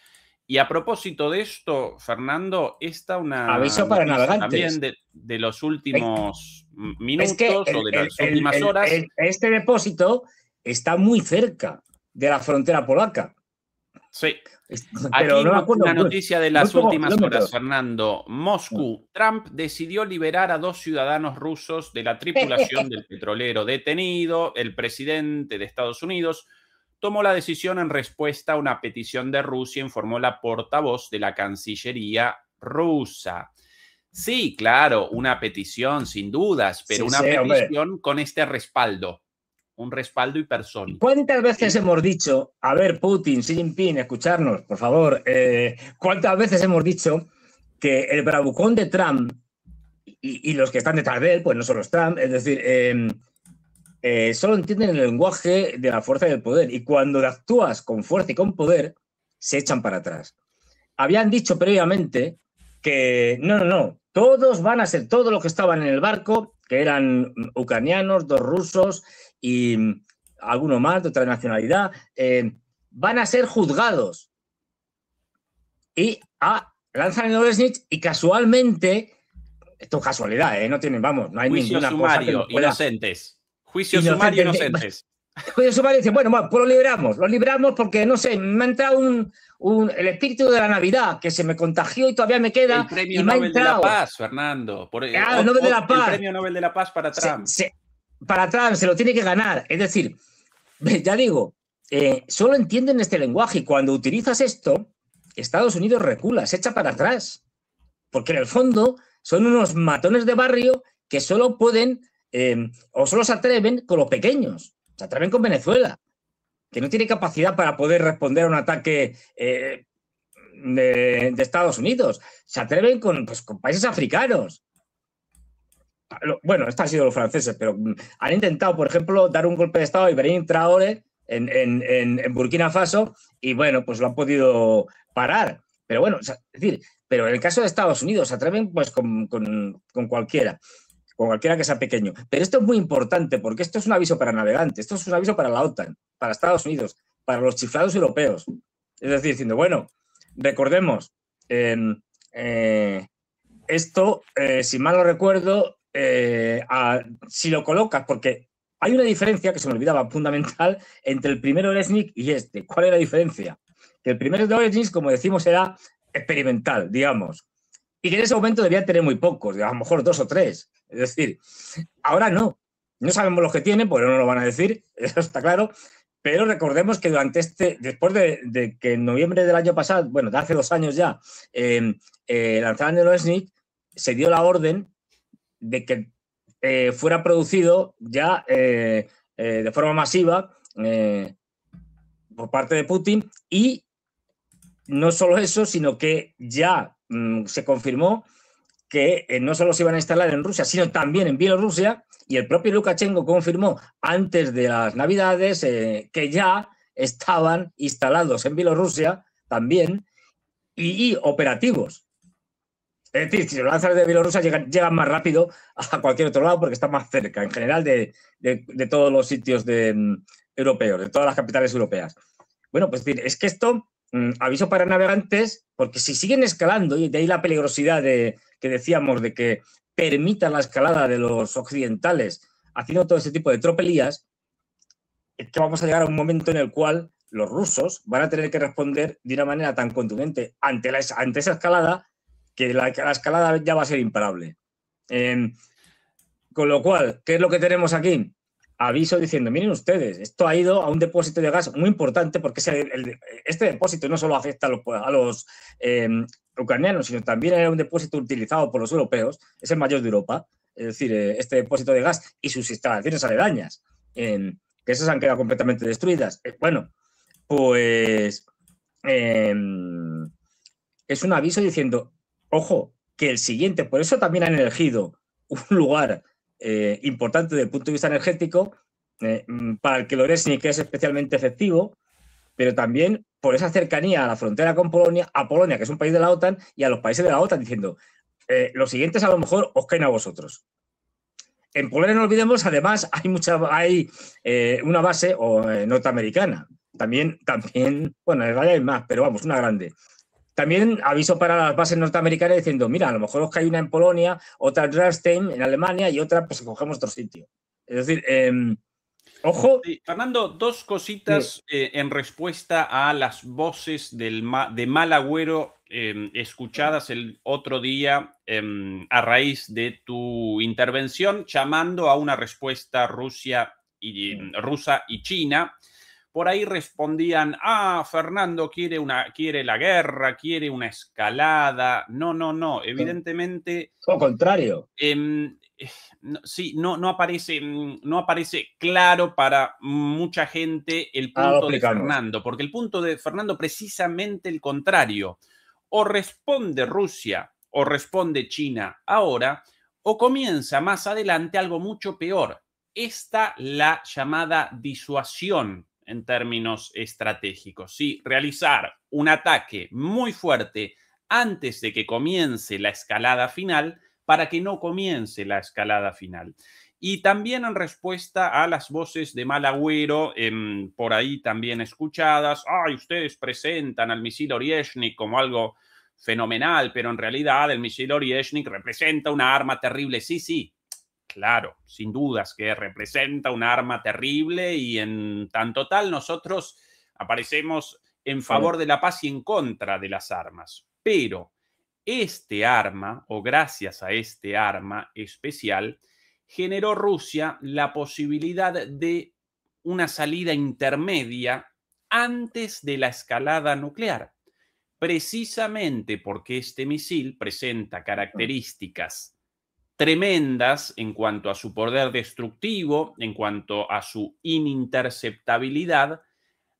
Y a propósito de esto, Fernando, esta una aviso para noticia navegantes. también de los últimos minutos Es que o de las últimas horas. este depósito está muy cerca de la frontera polaca. Sí. Pero Aquí no me acuerdo, una noticia de las últimas kilómetros. horas, Fernando. Moscú. Trump decidió liberar a 2 ciudadanos rusos de la tripulación del petrolero detenido. El presidente de Estados Unidos tomó la decisión en respuesta a una petición de Rusia, informó la portavoz de la Cancillería rusa. Sí, claro, una petición, sin dudas, pero Sí, una petición con este respaldo. Un respaldo hipersónico. ¿Cuántas veces hemos dicho, a ver, Putin, Xi Jinping, escucharnos, por favor, cuántas veces hemos dicho que el bravucón de Trump y los que están detrás de él, pues no solo es Trump, es decir, solo entienden el lenguaje de la fuerza y del poder, y cuando actúas con fuerza y con poder, se echan para atrás. Habían dicho previamente que no, todos van a ser, todos los que estaban en el barco, que eran ucranianos, 2 rusos y alguno más de otra nacionalidad, van a ser juzgados. Y lanzan el Olesnich y casualmente, esto es casualidad, no tienen, vamos, no hay juicio ninguna sumario, cosa que pueda... inocentes. Juicio sumario, inocentes. Juicio sumario dice, bueno, pues lo libramos porque, no sé, me ha entrado el espíritu de la Navidad, que se me contagió y todavía me queda. El premio Nobel de la Paz, Fernando. El Nobel de la Paz. El premio Nobel de la Paz para Trump. Para Trump se lo tiene que ganar. Es decir, ya digo, solo entienden este lenguaje y cuando utilizas esto, Estados Unidos recula, se echa para atrás. Porque en el fondo son unos matones de barrio que solo pueden o solo se atreven con los pequeños. Se atreven con Venezuela, que no tiene capacidad para poder responder a un ataque de Estados Unidos. Se atreven con países africanos. Bueno, estos han sido los franceses, pero han intentado, por ejemplo, dar un golpe de Estado a Ibrahim Traoré en Burkina Faso y, bueno, pues lo han podido parar. Pero bueno, es decir, pero en el caso de Estados Unidos se atreven pues con cualquiera. Con cualquiera que sea pequeño. Pero esto es muy importante porque esto es un aviso para navegantes, esto es un aviso para la OTAN, para Estados Unidos, para los chiflados europeos. Es decir, diciendo, bueno, recordemos, esto, si mal no recuerdo, si lo colocas, porque hay una diferencia que se me olvidaba fundamental entre el primer Olesnik y este. ¿Cuál es la diferencia? Que el primer Olesnik, como decimos, era experimental, digamos, y que en ese momento debía tener muy pocos, a lo mejor 2 o 3. Es decir, ahora no sabemos los que tienen, porque no lo van a decir, eso está claro, pero recordemos que después de que en noviembre del año pasado, bueno, de hace 2 años ya, lanzaron el Olesnik, se dio la orden de que fuera producido ya de forma masiva por parte de Putin, y no solo eso, sino que ya se confirmó que no solo se iban a instalar en Rusia, sino también en Bielorrusia, y el propio Lukashenko confirmó antes de las Navidades que ya estaban instalados en Bielorrusia también y operativos. Es decir, si lo lanzan de Bielorrusia llegan más rápido a cualquier otro lado porque están más cerca, en general, de todos los sitios europeos, de todas las capitales europeas. Bueno, pues es que esto... aviso para navegantes, porque si siguen escalando, y de ahí la peligrosidad que decíamos de que permitan la escalada de los occidentales haciendo todo ese tipo de tropelías, es que vamos a llegar a un momento en el cual los rusos van a tener que responder de una manera tan contundente ante esa escalada que la escalada ya va a ser imparable. Con lo cual, ¿qué es lo que tenemos aquí? Aviso diciendo, miren ustedes, esto ha ido a un depósito de gas muy importante porque este depósito no solo afecta a los ucranianos, sino también era un depósito utilizado por los europeos, es el mayor de Europa, es decir, este depósito de gas y sus instalaciones aledañas, que esas han quedado completamente destruidas. Bueno, pues es un aviso diciendo, ojo, que el siguiente, por eso también han elegido un lugar importante desde el punto de vista energético, para el que el Oreshnik es especialmente efectivo, pero también por esa cercanía a la frontera con Polonia, a Polonia, que es un país de la OTAN, y a los países de la OTAN, diciendo, los siguientes a lo mejor os caen a vosotros. En Polonia, no olvidemos, además, hay una base norteamericana. También, bueno, en realidad hay más, pero vamos, una grande. También aviso para las bases norteamericanas diciendo, mira, a lo mejor os cae una en Polonia, otra en Ramstein, en Alemania, y otra, pues cogemos otro sitio. Es decir, ojo. Sí, Fernando, dos cositas en respuesta a las voces de mal agüero escuchadas el otro día a raíz de tu intervención, llamando a una respuesta rusa y China. Por ahí respondían, Fernando quiere la guerra, quiere una escalada. No, evidentemente. Lo contrario. Sí, no aparece claro para mucha gente el punto de Fernando, porque el punto de Fernando precisamente el contrario. O responde Rusia o responde China ahora, o comienza más adelante algo mucho peor. La llamada disuasión en términos estratégicos. ¿Sí? Realizar un ataque muy fuerte antes de que comience la escalada final, para que no comience la escalada final. Y también en respuesta a las voces de mal agüero, por ahí también escuchadas, ustedes presentan al misil Oryezhnik como algo fenomenal, pero en realidad el misil Oryezhnik representa una arma terrible. Sí, claro, sin dudas que representa una arma terrible, y en tanto tal nosotros aparecemos en favor de la paz y en contra de las armas. Pero este arma, o gracias a este arma especial, generó Rusia la posibilidad de una salida intermedia antes de la escalada nuclear, precisamente porque este misil presenta características tremendas en cuanto a su poder destructivo, en cuanto a su ininterceptabilidad,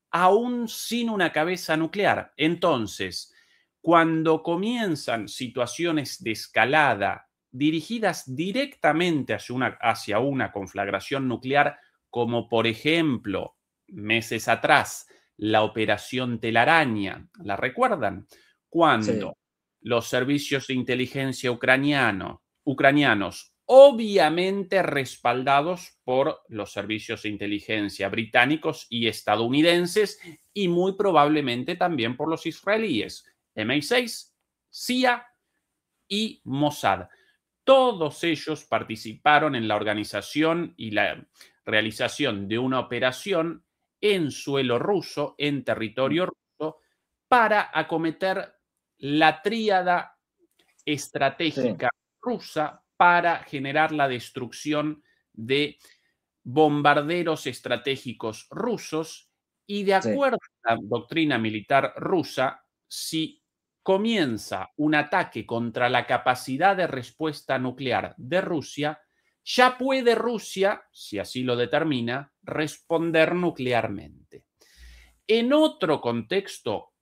aún sin una cabeza nuclear. Entonces, cuando comienzan situaciones de escalada dirigidas directamente hacia una conflagración nuclear, como por ejemplo, meses atrás, la operación Telaraña, ¿la recuerdan? Cuando los servicios de inteligencia ucranianos, obviamente respaldados por los servicios de inteligencia británicos y estadounidenses, y muy probablemente también por los israelíes, MI6, CIA y Mossad. Todos ellos participaron en la organización y la realización de una operación en suelo ruso, en territorio ruso, para acometer la tríada estratégica rusa para generar la destrucción de bombarderos estratégicos rusos. Y de acuerdo a la doctrina militar rusa, si comienza un ataque contra la capacidad de respuesta nuclear de Rusia, ya puede Rusia, si así lo determina, responder nuclearmente. En otro contexto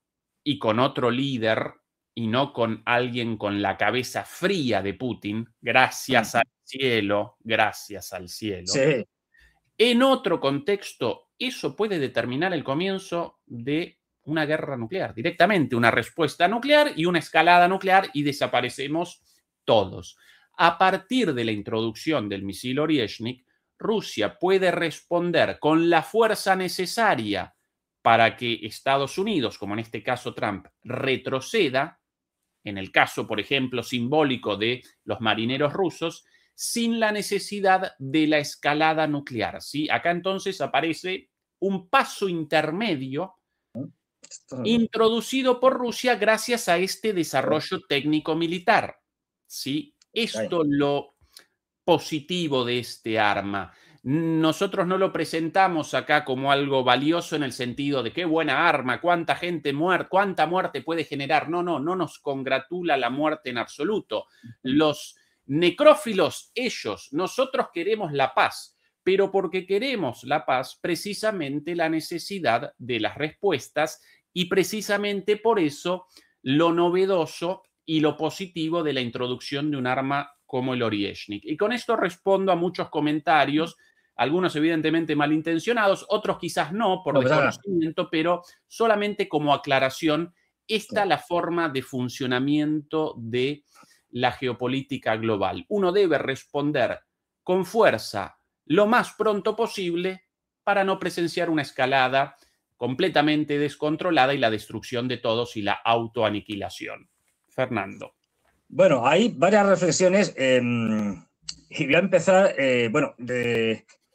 y con otro líder, y no con alguien con la cabeza fría de Putin, gracias al cielo, Sí. en otro contexto, eso puede determinar el comienzo de una guerra nuclear, directamente una respuesta nuclear y una escalada nuclear, y desaparecemos todos. A partir de la introducción del misil Oryezhnik, Rusia puede responder con la fuerza necesaria para que Estados Unidos, como en este caso Trump, retroceda, en el caso, por ejemplo, simbólico de los marineros rusos, sin la necesidad de la escalada nuclear. ¿Sí? Acá entonces aparece un paso intermedio introducido por Rusia gracias a este desarrollo técnico-militar. ¿Sí? Esto es lo positivo de este arma. Nosotros no lo presentamos acá como algo valioso en el sentido de qué buena arma, cuánta gente muerta, cuánta muerte puede generar. No nos congratula la muerte en absoluto. Los necrófilos, nosotros queremos la paz, pero porque queremos la paz, precisamente la necesidad de las respuestas, y precisamente por eso lo novedoso y lo positivo de la introducción de un arma como el Oryezhnik. Y con esto respondo a muchos comentarios algunos evidentemente malintencionados, otros quizás no, por No, pues ahora, desconocimiento, pero solamente como aclaración, esta es la forma de funcionamiento de la geopolítica global. Uno debe responder con fuerza lo más pronto posible para no presenciar una escalada completamente descontrolada y la destrucción de todos y la autoaniquilación. Fernando. bueno, hay varias reflexiones y voy a empezar, bueno,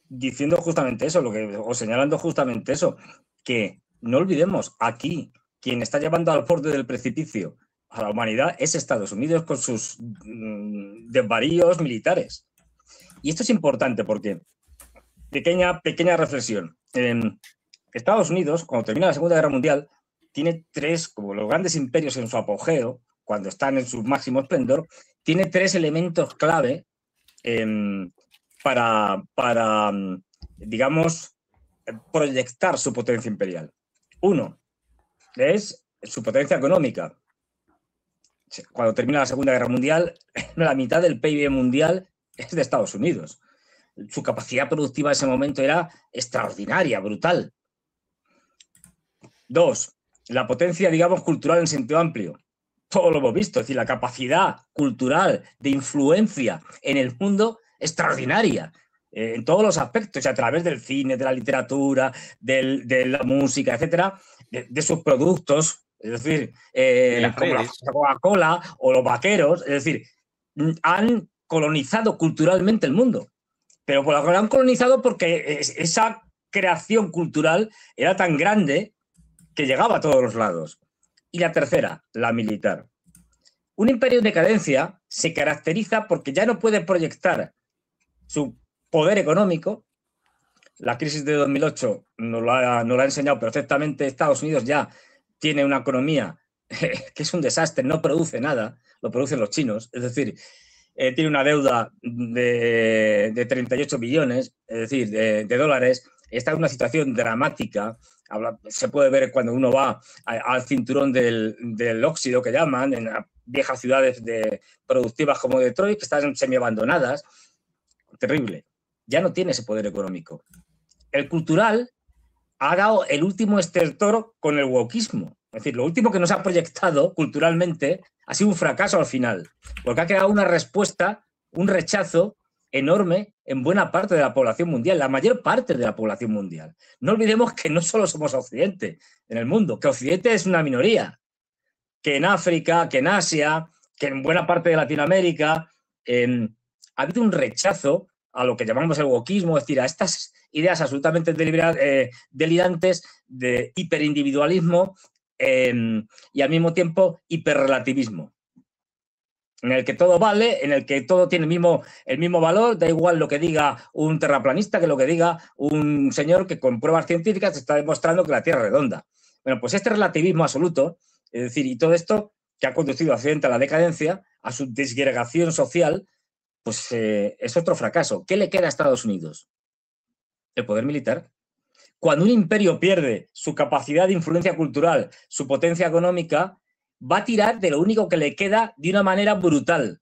diciendo justamente eso, o señalando justamente eso, que no olvidemos, aquí quien está llevando al borde del precipicio a la humanidad es Estados Unidos con sus desvaríos militares. Y esto es importante porque, pequeña reflexión, Estados Unidos, cuando termina la Segunda Guerra Mundial, tiene tres, como los grandes imperios en su apogeo, cuando están en su máximo esplendor, tiene tres elementos clave para, digamos, proyectar su potencia imperial. Uno es su potencia económica. Cuando termina la Segunda Guerra Mundial, la mitad del PIB mundial es de Estados Unidos. Su capacidad productiva en ese momento era extraordinaria, brutal. Dos, la potencia, digamos, cultural en sentido amplio. Todo lo hemos visto, es decir, la capacidad cultural de influencia en el mundo extraordinaria, en todos los aspectos, a través del cine, de la literatura, de la música, etcétera, de sus productos, es decir, como la Coca-Cola o los vaqueros, es decir, han colonizado culturalmente el mundo, pero lo han colonizado porque esa creación cultural era tan grande que llegaba a todos los lados. Y la tercera, la militar. Un imperio en decadencia se caracteriza porque ya no puede proyectar su poder económico. La crisis de 2008 nos lo ha enseñado perfectamente. Estados Unidos ya tiene una economía que es un desastre, no produce nada, lo producen los chinos. Es decir, tiene una deuda de 38 billones, es decir, de dólares. Está en una situación dramática. Se puede ver cuando uno va al cinturón del óxido, que llaman, en viejas ciudades productivas como Detroit, que están semi-abandonadas. Terrible. Ya no tiene ese poder económico. El cultural ha dado el último estertor con el wokismo. Es decir, lo último que nos ha proyectado culturalmente ha sido un fracaso al final, porque ha quedado una respuesta, un rechazo enorme en buena parte de la población mundial, la mayor parte de la población mundial. No olvidemos que no solo somos Occidente en el mundo, que Occidente es una minoría, que en África, que en Asia, que en buena parte de Latinoamérica ha habido un rechazo a lo que llamamos el wokismo, es decir, a estas ideas absolutamente delirantes de hiperindividualismo y al mismo tiempo hiperrelativismo, en el que todo vale, en el que todo tiene el mismo valor, da igual lo que diga un terraplanista que lo que diga un señor que con pruebas científicas está demostrando que la Tierra es redonda. Bueno, pues este relativismo absoluto, es decir, y todo esto que ha conducido a Occidente a la decadencia, a su disgregación social, pues es otro fracaso. ¿Qué le queda a Estados Unidos? El poder militar. Cuando un imperio pierde su capacidad de influencia cultural, su potencia económica, va a tirar de lo único que le queda de una manera brutal,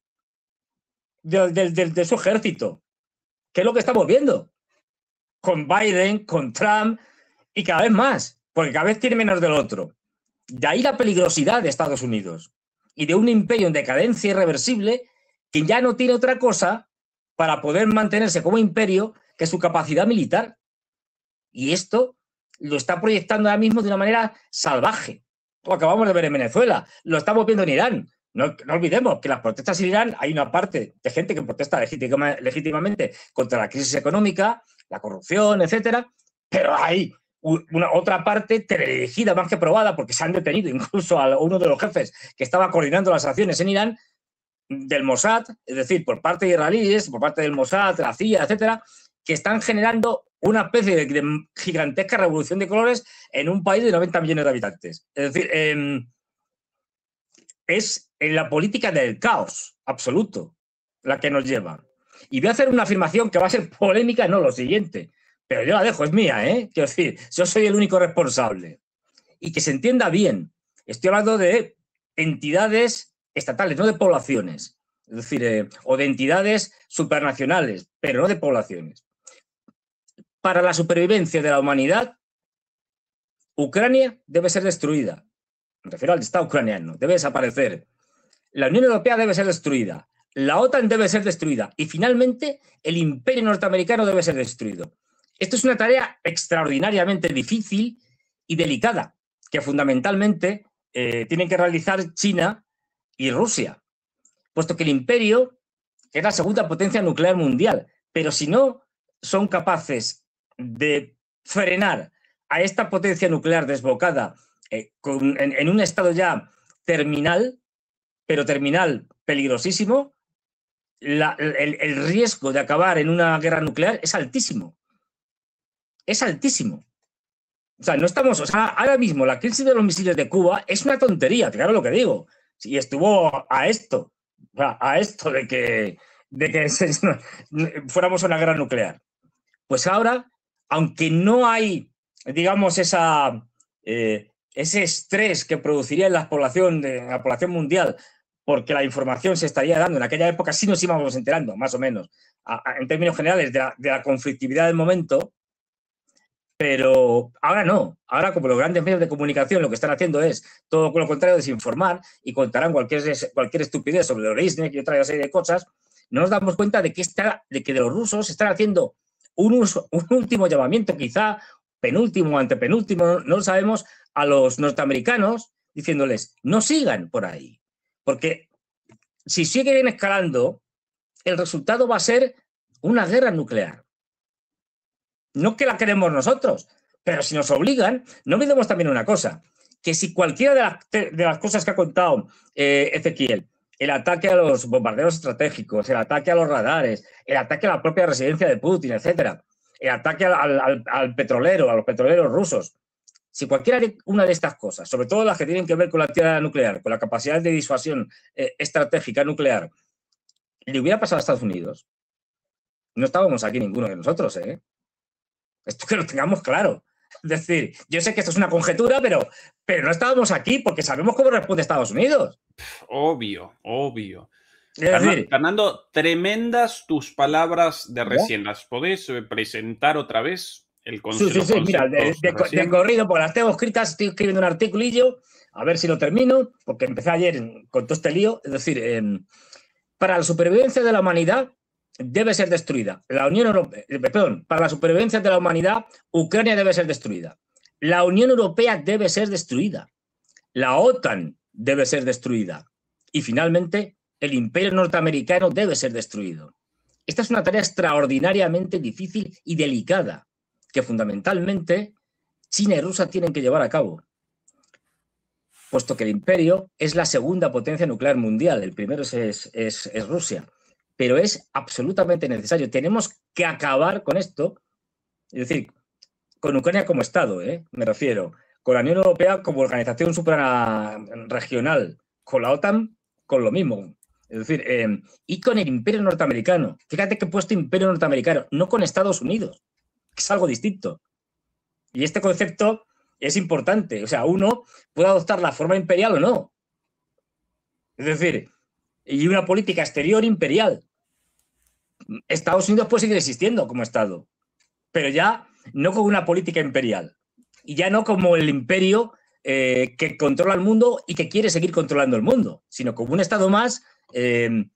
de su ejército, que es lo que estamos viendo, con Biden, con Trump, y cada vez más, porque cada vez tiene menos del otro. De ahí la peligrosidad de Estados Unidos y de un imperio en decadencia irreversible que ya no tiene otra cosa para poder mantenerse como imperio que su capacidad militar. Y esto lo está proyectando ahora mismo de una manera salvaje. Lo acabamos de ver en Venezuela, lo estamos viendo en Irán. No olvidemos que las protestas en Irán, hay una parte de gente que protesta legítimamente contra la crisis económica, la corrupción, etcétera, pero hay otra parte teledirigida más que probada, porque se han detenido incluso a uno de los jefes que estaba coordinando las acciones en Irán, del Mossad, es decir, por parte de israelíes, por parte del Mossad, la CIA, etcétera, que están generando una especie de gigantesca revolución de colores en un país de 90 millones de habitantes. Es decir, es en la política del caos absoluto la que nos lleva. Y voy a hacer una afirmación que va a ser polémica, no lo siguiente, pero yo la dejo, es mía, ¿eh? Quiero decir, yo soy el único responsable. Y que se entienda bien, estoy hablando de entidades estatales, no de poblaciones, es decir, o de entidades supranacionales, pero no de poblaciones. para la supervivencia de la humanidad, Ucrania debe ser destruida. Me refiero al Estado ucraniano, debe desaparecer. La Unión Europea debe ser destruida. La OTAN debe ser destruida. Y finalmente, el imperio norteamericano debe ser destruido. Esto es una tarea extraordinariamente difícil y delicada, que fundamentalmente tienen que realizar China y Rusia, puesto que el imperio es la segunda potencia nuclear mundial. Pero si no son capaces de frenar a esta potencia nuclear desbocada en un estado ya terminal, pero terminal peligrosísimo, el riesgo de acabar en una guerra nuclear es altísimo. Es altísimo. O sea, no estamos, o sea, ahora mismo la crisis de los misiles de Cuba es una tontería, claro lo que digo. Y estuvo a esto de que fuéramos a una guerra nuclear. Pues ahora, aunque no hay, digamos, ese estrés que produciría en la población mundial, porque la información se estaría dando, en aquella época sí nos íbamos enterando, más o menos, en términos generales, de la conflictividad del momento, pero ahora no. Ahora, como los grandes medios de comunicación lo que están haciendo es todo lo contrario, desinformar, y contarán cualquier estupidez sobre el Orisnik y otra serie de cosas, no nos damos cuenta de que los rusos están haciendo un último llamamiento, quizá penúltimo o antepenúltimo, no lo sabemos, a los norteamericanos, diciéndoles, no sigan por ahí. Porque si siguen escalando, el resultado va a ser una guerra nuclear. No que la queremos nosotros, pero si nos obligan, no olvidemos también una cosa, que si cualquiera de las cosas que ha contado Ezequiel, el ataque a los bombarderos estratégicos, el ataque a los radares, el ataque a la propia residencia de Putin, etcétera, el ataque al petrolero, a los petroleros rusos, si cualquiera de una de estas cosas, sobre todo las que tienen que ver con la actividad nuclear, con la capacidad de disuasión estratégica nuclear, le hubiera pasado a Estados Unidos, no estábamos aquí ninguno de nosotros, ¿eh? Esto que lo tengamos claro. Es decir, yo sé que esto es una conjetura, pero no estábamos aquí porque sabemos cómo responde Estados Unidos. Obvio, obvio. Es decir, Fernando, tremendas tus palabras de recién. ¿Las podés presentar otra vez? Sí, mira, de corrido, porque las tengo escritas, estoy escribiendo un articulillo, a ver si lo termino, porque empecé ayer con todo este lío. Es decir, para la supervivencia de la humanidad debe ser destruida. La Unión Europea, perdón, para la supervivencia de la humanidad, Ucrania debe ser destruida. La Unión Europea debe ser destruida. La OTAN debe ser destruida. Y finalmente, el imperio norteamericano debe ser destruido. Esta es una tarea extraordinariamente difícil y delicada, que fundamentalmente China y Rusia tienen que llevar a cabo, puesto que el imperio es la segunda potencia nuclear mundial. El primero es Rusia. Pero es absolutamente necesario. Tenemos que acabar con esto, es decir, con Ucrania como Estado, me refiero, con la Unión Europea como organización suprarregional, con la OTAN con lo mismo, es decir, y con el imperio norteamericano. Fíjate que he puesto imperio norteamericano, no con Estados Unidos, que es algo distinto. Y este concepto es importante. O sea, uno puede adoptar la forma imperial o no. Es decir, y una política exterior imperial. Estados Unidos puede seguir existiendo como Estado, pero ya no con una política imperial. Y ya no como el imperio que controla el mundo y que quiere seguir controlando el mundo, sino como un Estado más en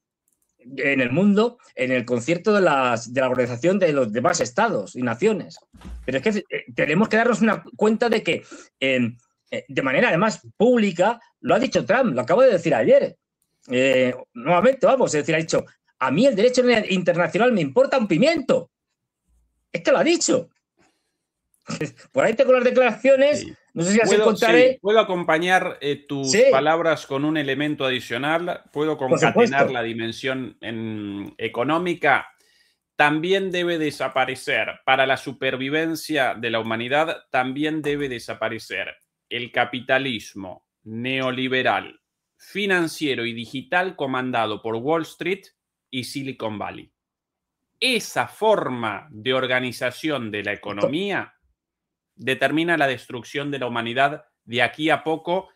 el mundo, en el concierto de la organización de los demás estados y naciones. Pero es que tenemos que darnos una cuenta de que, de manera además pública, lo ha dicho Trump, lo acabo de decir ayer. Nuevamente, vamos, es decir, ha dicho, a mí el derecho internacional me importa un pimiento. Es que lo ha dicho. Por ahí tengo las declaraciones. Sí. No sé si las encontraré. Sí, puedo acompañar tus palabras con un elemento adicional. Puedo concatenar la dimensión económica. También debe desaparecer, para la supervivencia de la humanidad, también debe desaparecer el capitalismo neoliberal, financiero y digital comandado por Wall Street y Silicon Valley. Esa forma de organización de la economía determina la destrucción de la humanidad de aquí a poco,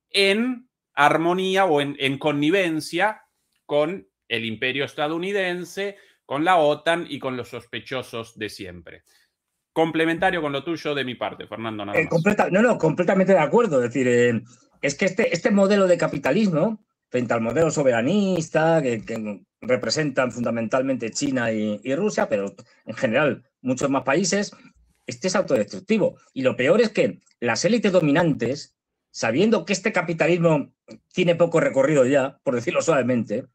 en armonía o en connivencia con el imperio estadounidense, con la OTAN y con los sospechosos de siempre. complementario con lo tuyo de mi parte, Fernando, nada más. No, completamente de acuerdo. Es decir, es que este modelo de capitalismo, frente al modelo soberanista que representan fundamentalmente China y Rusia, pero en general muchos más países, este es autodestructivo. Y lo peor es que las élites dominantes, sabiendo que este capitalismo tiene poco recorrido ya, por decirlo suavemente,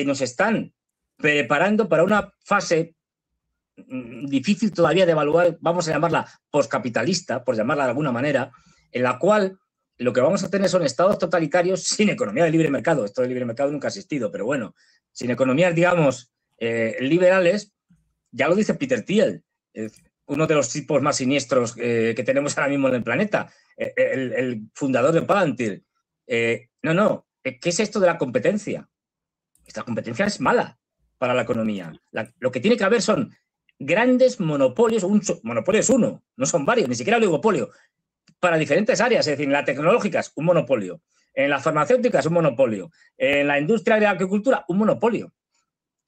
nos están preparando para una fase difícil todavía de evaluar, vamos a llamarla poscapitalista, por llamarla de alguna manera, en la cual lo que vamos a tener son estados totalitarios sin economía de libre mercado. Esto de libre mercado nunca ha existido, pero bueno, sin economías, digamos, liberales, ya lo dice Peter Thiel, uno de los tipos más siniestros que tenemos ahora mismo en el planeta, el fundador de Palantir. ¿Qué es esto de la competencia? Esta competencia es mala para la economía. Lo que tiene que haber son grandes monopolios, monopolio es uno, no son varios, ni siquiera oligopolio, para diferentes áreas. Es decir, en la tecnológica es un monopolio, en las farmacéuticas un monopolio, en la industria de la agricultura un monopolio.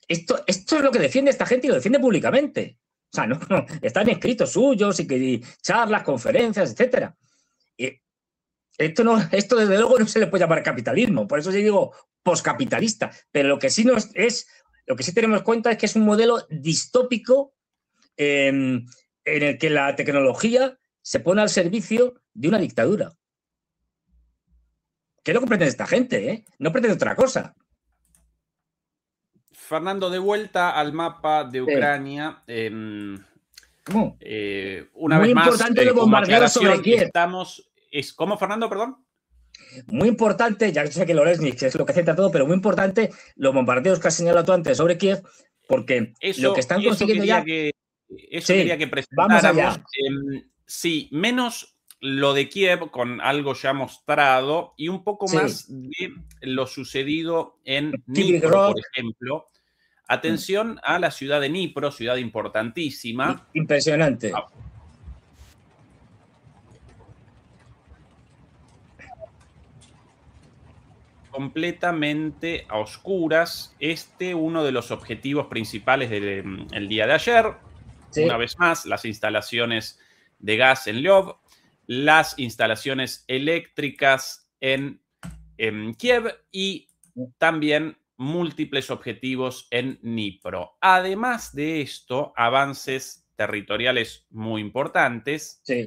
Esto es lo que defiende esta gente y lo defiende públicamente. O sea, no, están escritos suyos y charlas, conferencias, etcétera. Esto desde luego no se le puede llamar capitalismo, por eso yo digo poscapitalista, pero lo que sí lo que sí tenemos en cuenta es que es un modelo distópico en el que la tecnología se pone al servicio de una dictadura. ¿Qué es lo que pretende esta gente? No pretende otra cosa. Fernando, de vuelta al mapa de Ucrania. ¿Cómo? Una vez más, importante los bombardeos sobre Kiev. ¿Cómo, Fernando, perdón? Muy importante, ya sé que Lorenznik es lo que centra todo, pero muy importante los bombardeos que has señalado tú antes sobre Kiev, porque lo que están consiguiendo ya... quería que presentáramos. Sí, menos lo de Kiev con algo ya mostrado y un poco más de lo sucedido en Dnipro, por ejemplo. Atención a la ciudad de Dnipro, ciudad importantísima. Impresionante. Completamente a oscuras. Uno de los objetivos principales del día de ayer. Sí. Una vez más, las instalaciones de gas en Lviv, las instalaciones eléctricas en Kiev y también múltiples objetivos en Dnipro. Además de esto, avances territoriales muy importantes. Sí.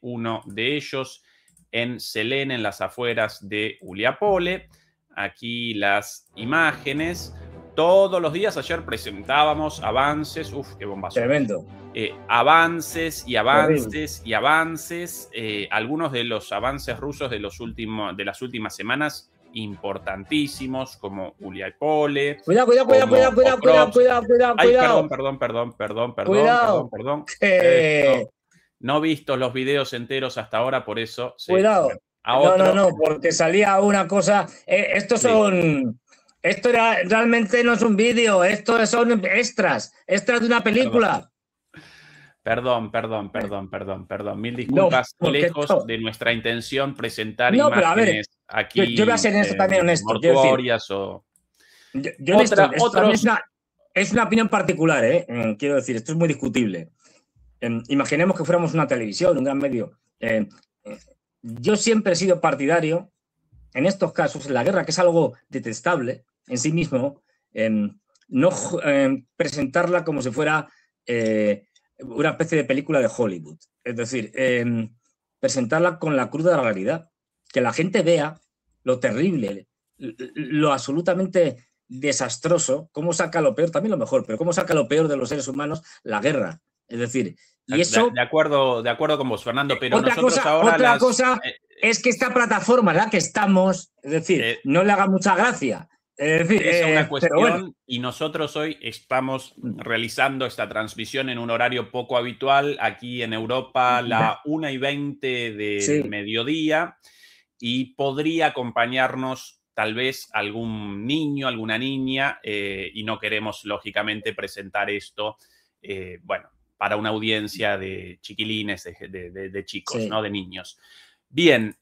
Uno de ellos en Selene, en las afueras de Uliápole. Aquí las imágenes. Todos los días, ayer presentábamos avances. Uf, qué bombazo. Tremendo. Avances y avances y avances. Algunos de los avances rusos de las últimas semanas importantísimos, como Uliápole. Cuidado. Ay, perdón. No he visto los videos enteros hasta ahora, por eso. Cuidado. No, porque salía una cosa. Esto realmente no es un vídeo, esto son extras de una película. Perdón. Mil disculpas, lejos de nuestra intención presentar imágenes pero a ver, aquí. Yo voy a ser en esto también honesto. Mortuorias es una opinión particular, quiero decir, esto es muy discutible. Imaginemos que fuéramos una televisión, un gran medio. Yo siempre he sido partidario, en estos casos, en la guerra, que es algo detestable en sí mismo, no presentarla como si fuera una especie de película de Hollywood. Es decir, presentarla con la cruda realidad. Que la gente vea lo terrible, lo absolutamente desastroso, cómo saca lo peor, también lo mejor, pero cómo saca lo peor de los seres humanos la guerra. Es decir, y eso... De acuerdo con vos, Fernando, pero otra cosa es que esta plataforma en la que estamos, es decir, no le haga mucha gracia. Es decir, es una cuestión, y nosotros hoy estamos realizando esta transmisión en un horario poco habitual, aquí en Europa, la 1:20 del mediodía, y podría acompañarnos tal vez algún niño, alguna niña, y no queremos, lógicamente, presentar esto, para una audiencia de chiquilines, de chicos, ¿no? De niños. Bien,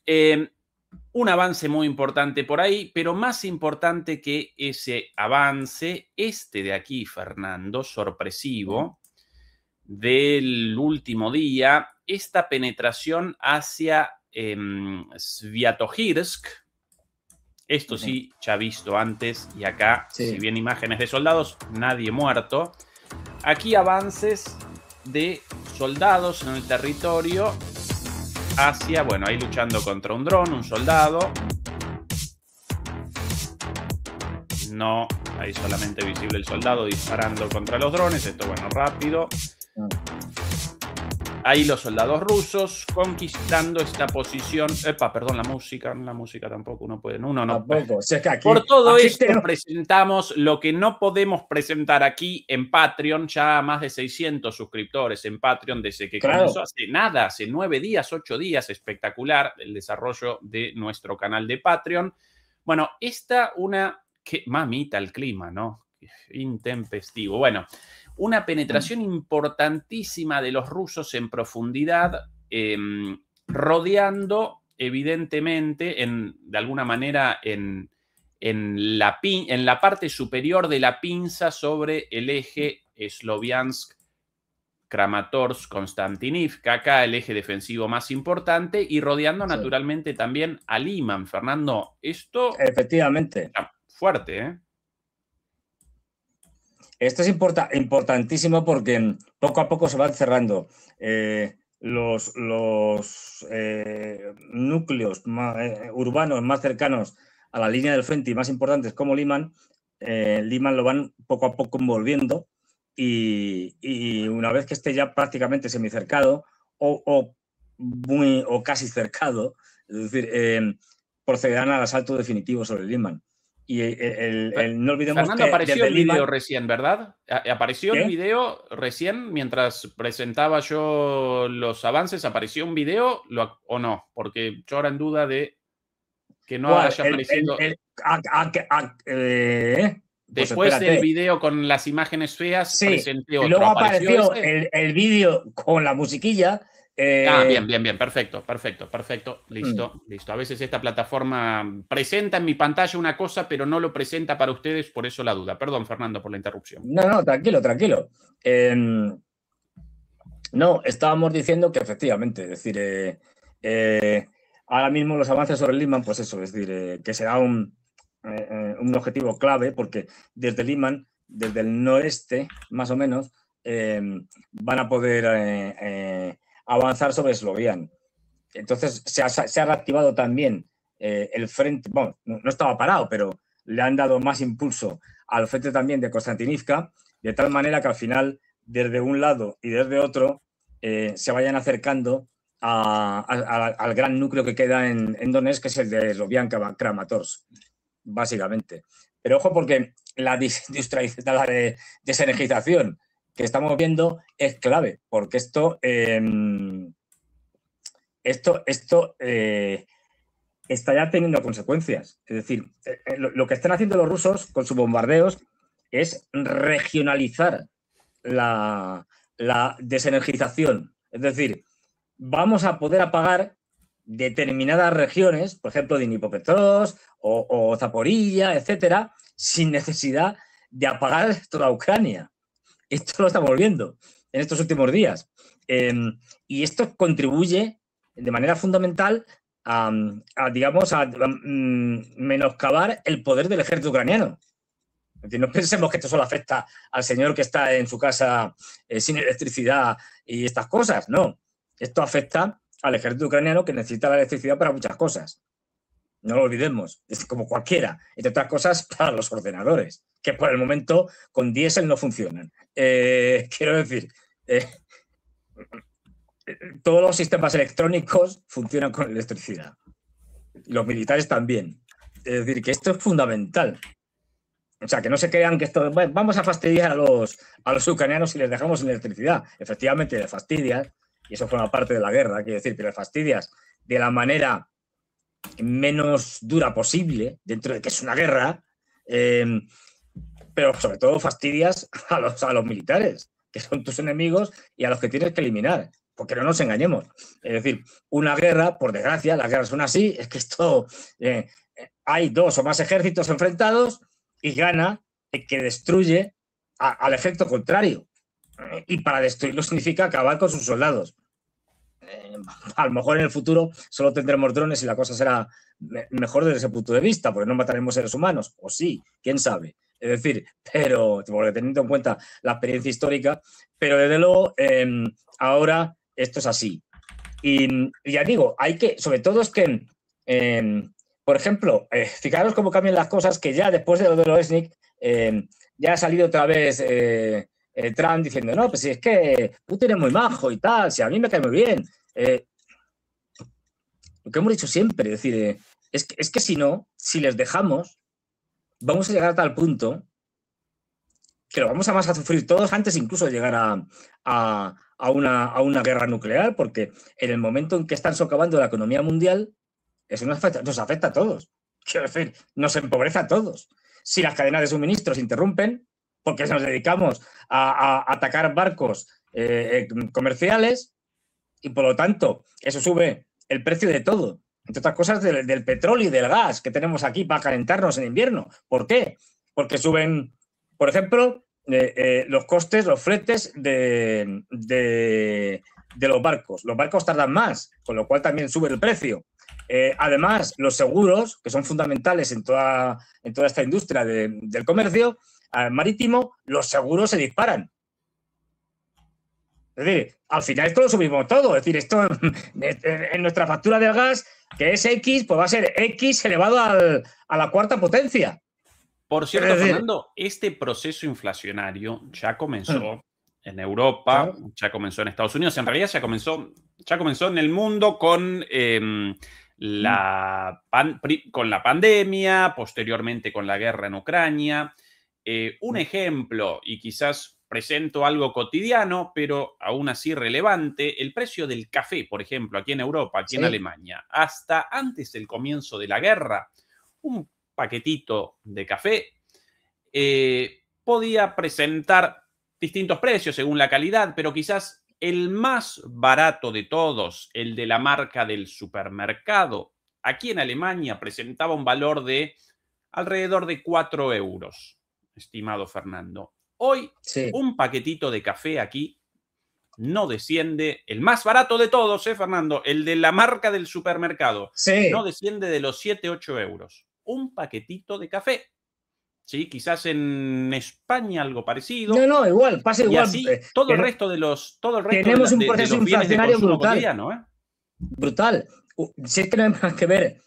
un avance muy importante por ahí, pero más importante que ese avance, de aquí, Fernando, sorpresivo, del último día, esta penetración hacia Sviatohirsk. Esto sí, ya visto antes, y acá, si bien imágenes de soldados, nadie muerto. Aquí avances de soldados en el territorio hacia, bueno, ahí luchando contra un dron, un soldado. No, ahí solamente visible el soldado disparando contra los drones. Esto, bueno, rápido. Ahí los soldados rusos conquistando esta posición. Epa, perdón, la música tampoco, uno puede. Uno no. Tampoco. O sea, que aquí, por todo esto presentamos lo que no podemos presentar aquí en Patreon. Ya más de 600 suscriptores en Patreon desde que comenzó hace nada, hace 9 días, 8 días. Espectacular el desarrollo de nuestro canal de Patreon. Bueno, que mamita el clima, ¿no? Intempestivo. Bueno, una penetración importantísima de los rusos en profundidad, rodeando evidentemente, de alguna manera, en la parte superior de la pinza sobre el eje Sloviansk, Kramatorsk, Konstantinivka, acá el eje defensivo más importante, y rodeando naturalmente también a Liman. Fernando, esto... Efectivamente. Fuerte, ¿eh? Esto es importantísimo porque poco a poco se van cerrando los núcleos urbanos más cercanos a la línea del frente y más importantes como Liman. Liman lo van poco a poco envolviendo y una vez que esté ya prácticamente semicercado o casi cercado, es decir, procederán al asalto definitivo sobre Liman. Y no olvidemos Fernando, apareció el video recién, ¿verdad? ¿Apareció el video recién mientras presentaba yo los avances? ¿Apareció un video o no? Porque yo ahora en duda de que no haya aparecido... Después del video con las imágenes feas, presenté otro. Luego apareció el vídeo con la musiquilla. Bien, perfecto. Listo. A veces esta plataforma presenta en mi pantalla una cosa, pero no lo presenta para ustedes, por eso la duda. Perdón, Fernando, por la interrupción. No, tranquilo. No, estábamos diciendo que efectivamente, es decir, ahora mismo los avances sobre Liman, pues eso, es decir, que será un objetivo clave, porque desde Liman, desde el noreste, más o menos, van a poder avanzar sobre Slovian. Entonces se ha reactivado también el frente, bueno, no estaba parado, pero le han dado más impulso al frente también de Konstantinivka, de tal manera que al final, desde un lado y desde otro, se vayan acercando al gran núcleo que queda en Donetsk, que es el de Slovianka, Kramatorsk, básicamente. Pero ojo, porque la desenergización que estamos viendo es clave, porque esto está ya teniendo consecuencias. Es decir, lo que están haciendo los rusos con sus bombardeos es regionalizar la desenergización. Es decir, vamos a poder apagar determinadas regiones, por ejemplo, Dnipropetrovsk o Zaporilla, etcétera, sin necesidad de apagar toda Ucrania. Esto lo estamos viendo en estos últimos días. Y esto contribuye de manera fundamental a menoscabar el poder del ejército ucraniano. Es decir, no pensemos que esto solo afecta al señor que está en su casa sin electricidad y estas cosas. No, esto afecta al ejército ucraniano, que necesita la electricidad para muchas cosas. No lo olvidemos, es como cualquiera, entre otras cosas para los ordenadores, que por el momento con diésel no funcionan. Quiero decir, todos los sistemas electrónicos funcionan con electricidad. Los militares también. Es decir, que esto es fundamental. O sea, que no se crean que esto... Bueno, vamos a fastidiar a los ucranianos si les dejamos sin electricidad. Efectivamente, les fastidias, y eso forma parte de la guerra, quiero decir, que les fastidias de la manera menos dura posible, dentro de que es una guerra, pero sobre todo fastidias a los militares, que son tus enemigos y a los que tienes que eliminar, porque no nos engañemos. Es decir, una guerra, por desgracia, las guerras son así, es que esto hay dos o más ejércitos enfrentados y gana el que destruye al efecto contrario. y para destruirlo significa acabar con sus soldados. A lo mejor en el futuro solo tendremos drones y la cosa será mejor desde ese punto de vista, porque no mataremos seres humanos, o sí, quién sabe. Es decir, pero teniendo en cuenta la experiencia histórica, pero desde luego ahora esto es así. Y ya digo, hay que, sobre todo es que, por ejemplo, fijaros cómo cambian las cosas, que ya después de lo de Oresnik, ya ha salido otra vez Trump diciendo, no, pues si es que Putin es muy majo y tal, si a mí me cae muy bien. Lo que hemos dicho siempre, es decir, es que si no, si les dejamos, vamos a llegar a tal punto que lo vamos a más a sufrir todos antes incluso de llegar a una guerra nuclear, porque en el momento en que están socavando la economía mundial, eso nos afecta a todos. Quiero decir, nos empobrece a todos. Si las cadenas de suministro se interrumpen, porque nos dedicamos a atacar barcos comerciales, y por lo tanto, eso sube el precio de todo. Entre otras cosas, del petróleo y del gas que tenemos aquí para calentarnos en invierno. ¿Por qué? Porque suben, por ejemplo, los costes, los fletes de los barcos. Los barcos tardan más, con lo cual también sube el precio. Además, los seguros, que son fundamentales en toda esta industria del comercio marítimo, los seguros se disparan. Es decir, al final esto lo subimos todo. Es decir, esto en nuestra factura del gas, que es X, pues va a ser X elevado a la cuarta potencia. Por cierto, Fernando, este proceso inflacionario ya comenzó en Europa, claro, ya comenzó en Estados Unidos, en realidad ya comenzó en el mundo con la pandemia, posteriormente con la guerra en Ucrania. Un ejemplo, y quizás presento algo cotidiano, pero aún así relevante, el precio del café, por ejemplo, aquí en Europa, aquí en Alemania. Hasta antes del comienzo de la guerra, un paquetito de café podía presentar distintos precios según la calidad, pero quizás el más barato de todos, el de la marca del supermercado, aquí en Alemania presentaba un valor de alrededor de 4 euros, estimado Fernando. Hoy, un paquetito de café aquí no desciende, el más barato de todos, Fernando, el de la marca del supermercado, no desciende de los 7, 8 euros. Un paquetito de café. Sí, quizás en España algo parecido. No, igual, pasa igual. Y así, todo el resto de los tenemos un proceso inflacionario brutal. Brutal. Si es que no hay más que ver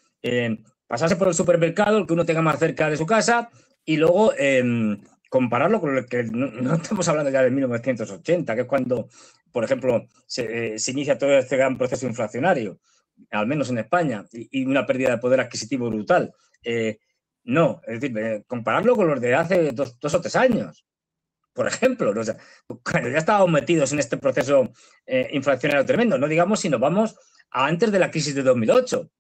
pasarse por el supermercado, el que uno tenga más cerca de su casa, y luego compararlo con lo que no estamos hablando ya de 1980, que es cuando, por ejemplo, se inicia todo este gran proceso inflacionario, al menos en España, y una pérdida de poder adquisitivo brutal. No, es decir, compararlo con los de hace 2 o 3 años, por ejemplo, o sea, cuando ya estábamos metidos en este proceso inflacionario tremendo, no digamos si nos vamos a antes de la crisis de 2008.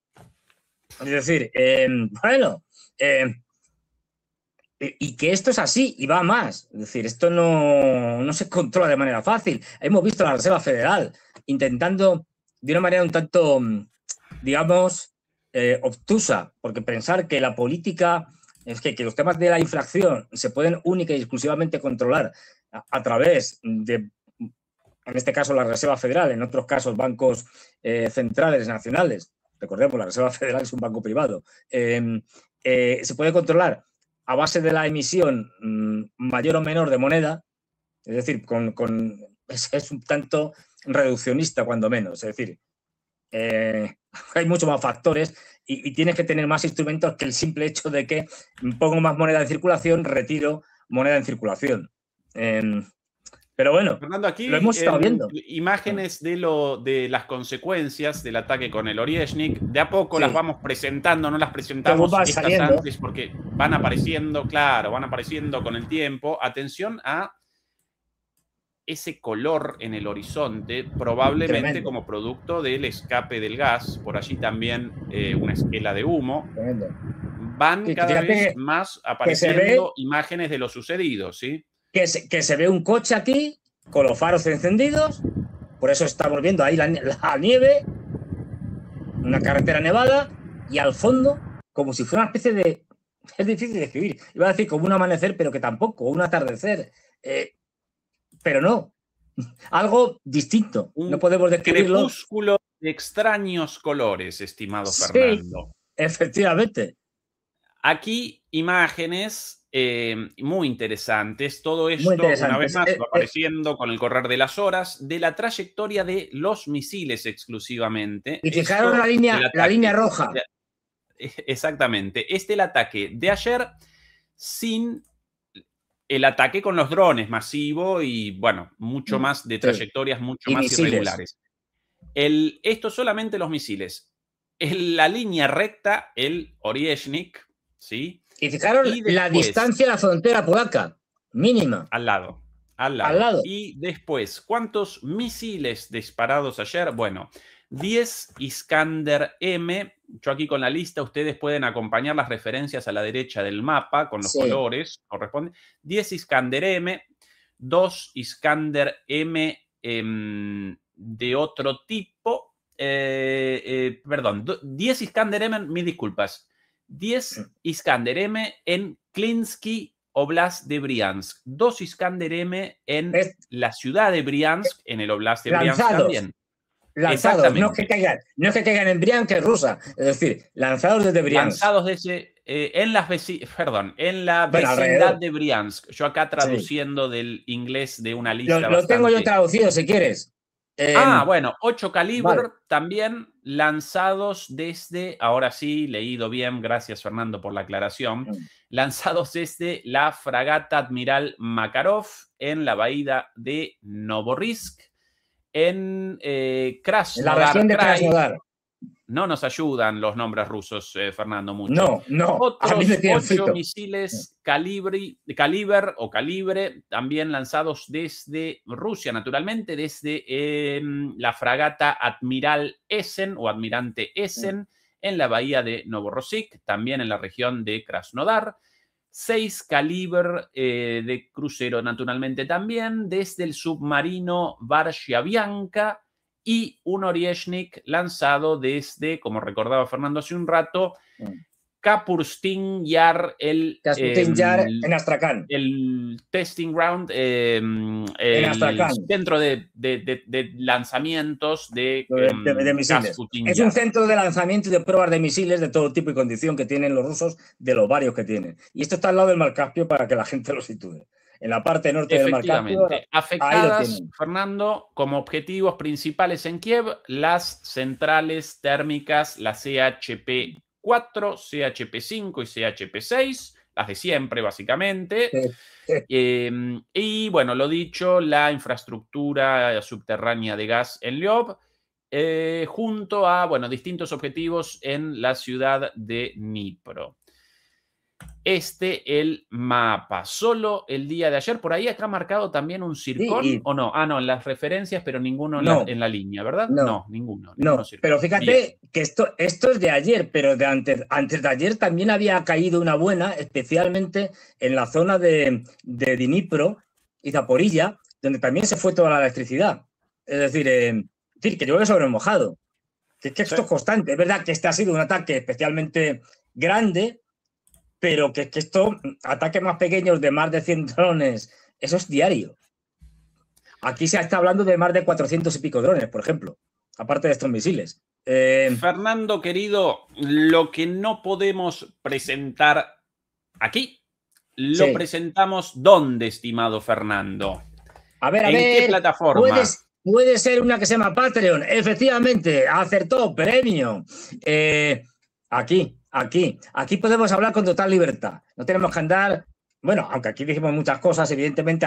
Es decir, y que esto es así y va más. Es decir, esto no se controla de manera fácil. Hemos visto a la Reserva Federal intentando de una manera un tanto, digamos, obtusa, porque pensar que la política, es que los temas de la inflación se pueden única y exclusivamente controlar a través de, en este caso, la Reserva Federal, en otros casos, bancos centrales nacionales. Recordemos, la Reserva Federal es un banco privado. Se puede controlar a base de la emisión mayor o menor de moneda, es decir, es un tanto reduccionista cuando menos, es decir, hay muchos más factores y tienes que tener más instrumentos que el simple hecho de que pongo más moneda en circulación, retiro moneda en circulación. Pero bueno, Fernando, aquí lo hemos estado viendo. Imágenes de las consecuencias del ataque con el Oresnik. De a poco las vamos presentando, no las presentamos estas antes porque van apareciendo, claro, van apareciendo con el tiempo. Atención a ese color en el horizonte, probablemente tremendo, como producto del escape del gas. Por allí también una esquela de humo. Tremendo. Van cada vez más apareciendo imágenes de lo sucedido, ¿sí? Que se ve un coche aquí con los faros encendidos, por eso estamos viendo ahí la nieve, una carretera nevada, y al fondo, como si fuera una especie de... Es difícil de describir. Iba a decir como un amanecer, pero que tampoco, un atardecer. Pero no, Algo distinto. No podemos describirlo. Crepúsculo de extraños colores, estimado Sí, Fernando. efectivamente. Aquí imágenes muy interesantes. Todo Muy esto, una vez interesantes. más, va apareciendo con el correr de las horas, de la trayectoria de los misiles exclusivamente. Y fijaros la línea roja. Exactamente. El ataque de ayer sin el ataque con los drones masivo y, bueno, mucho más de trayectorias, mucho más misiles irregulares. Esto solamente los misiles. La línea recta, el Oryezhnik, ¿sí? Y fijaros después, la distancia a la frontera polaca, mínima. Al lado. Y después, ¿cuántos misiles disparados ayer? Bueno, 10 Iskander-M. Yo aquí con la lista, ustedes pueden acompañar las referencias a la derecha del mapa con los colores corresponden. 10 Iskander-M, 2 Iskander-M de otro tipo. Perdón, 10 Iskander-M, mis disculpas. 10 Iskander-M en Klinsky Oblast de Briansk. 2 Iskander-M en la ciudad de Briansk, en el Oblast de Briansk también. Lanzados, no es que caigan en Briansk, que es rusa. Es decir, lanzados desde Briansk. Lanzados desde, en la vecindad de Briansk. Yo acá traduciendo del inglés de una lista lo tengo yo traducido, si quieres. Bueno, 8 calibre también lanzados desde, ahora sí, leído bien, gracias Fernando por la aclaración, lanzados desde la fragata Admiral Makarov en la bahía de Novorossiysk, en Krasnodar. En la región de Krasnodar. No nos ayudan los nombres rusos, Fernando, mucho. No. Otros 8 misiles calibre, también lanzados desde Rusia, naturalmente, desde la fragata Admiral Essen o Admirante Essen en la bahía de Novorossiysk, también en la región de Krasnodar. 6 calibre de crucero, naturalmente, también desde el submarino Varshia Bianca. Y un Oryezhnik lanzado desde, como recordaba Fernando hace un rato, Kapustin Yar, en Astrakhan. El testing ground, el centro de lanzamientos de misiles. Es un centro de lanzamiento y de pruebas de misiles de todo tipo y condición que tienen los rusos, de los varios que tienen. Y esto está al lado del Mar Caspio para que la gente lo sitúe. En la parte norte del Mar Caspio. Afectadas, Fernando, como objetivos principales en Kiev, las centrales térmicas, la CHP4, CHP5 y CHP6, las de siempre, básicamente. Y bueno, lo dicho, la infraestructura subterránea de gas en Lviv, junto a, bueno, distintos objetivos en la ciudad de Dnipro. El mapa. Solo el día de ayer, por ahí acá marcado también un circón, ¿o no? No, en las referencias, pero ninguno en la línea, ¿verdad? No, ninguno pero fíjate que esto es de ayer, pero de antes de ayer también había caído una buena, especialmente en la zona de Dnipro y Zaporilla, donde también se fue toda la electricidad. Es decir, que llueve sobre mojado. Que esto es constante. Es verdad que este ha sido un ataque especialmente grande, pero que esto, ataques más pequeños de más de 100 drones, eso es diario. Aquí se está hablando de más de 400 y pico drones, por ejemplo, aparte de estos misiles. Fernando, querido, lo que no podemos presentar aquí, lo presentamos ¿dónde, estimado Fernando? A ver, ¿En qué plataforma? Puede ser una que se llama Patreon. Efectivamente, acertó, premio. Aquí podemos hablar con total libertad. No tenemos que andar, bueno, aunque aquí dijimos muchas cosas, evidentemente,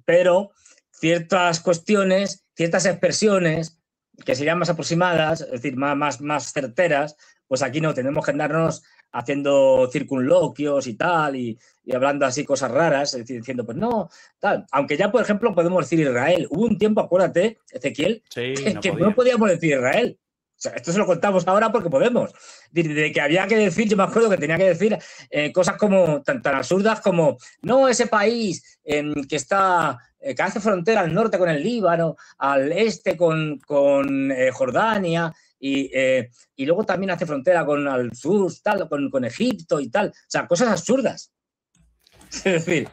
pero ciertas cuestiones, ciertas expresiones que serían más aproximadas, es decir, más certeras, pues aquí no tenemos que andarnos haciendo circunloquios y tal, y hablando así cosas raras, es decir, diciendo, pues no, tal. Aunque ya, por ejemplo, podemos decir Israel. Hubo un tiempo, acuérdate, Ezequiel, que no podíamos decir Israel. O sea, esto se lo contamos ahora porque podemos. De que había que decir, yo me acuerdo que tenía que decir cosas como tan absurdas como, no, ese país que hace frontera al norte con el Líbano, al este con Jordania, y luego también hace frontera con al sur, tal, con Egipto y tal. O sea, cosas absurdas. Es decir,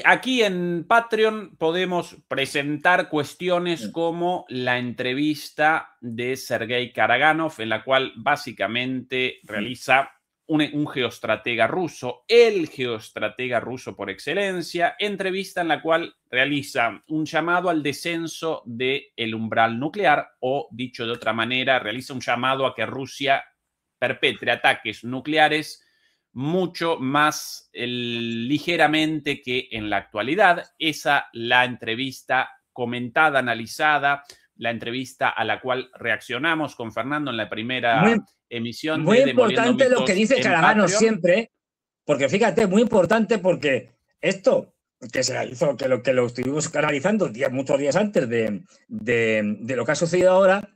Aquí en Patreon podemos presentar cuestiones como la entrevista de Sergei Karaganov, en la cual básicamente realiza un geostratega ruso, el geostratega ruso por excelencia, entrevista en la cual realiza un llamado al descenso del umbral nuclear, o dicho de otra manera, realiza un llamado a que Rusia perpetre ataques nucleares mucho más ligeramente que en la actualidad. Esa la entrevista comentada, analizada, la entrevista a la cual reaccionamos con Fernando en la primera emisión muy de Demoliendo importante Mitos lo que dice Karaganov siempre, porque fíjate, muy importante porque esto que se hizo, que lo estuvimos analizando muchos días antes de lo que ha sucedido ahora,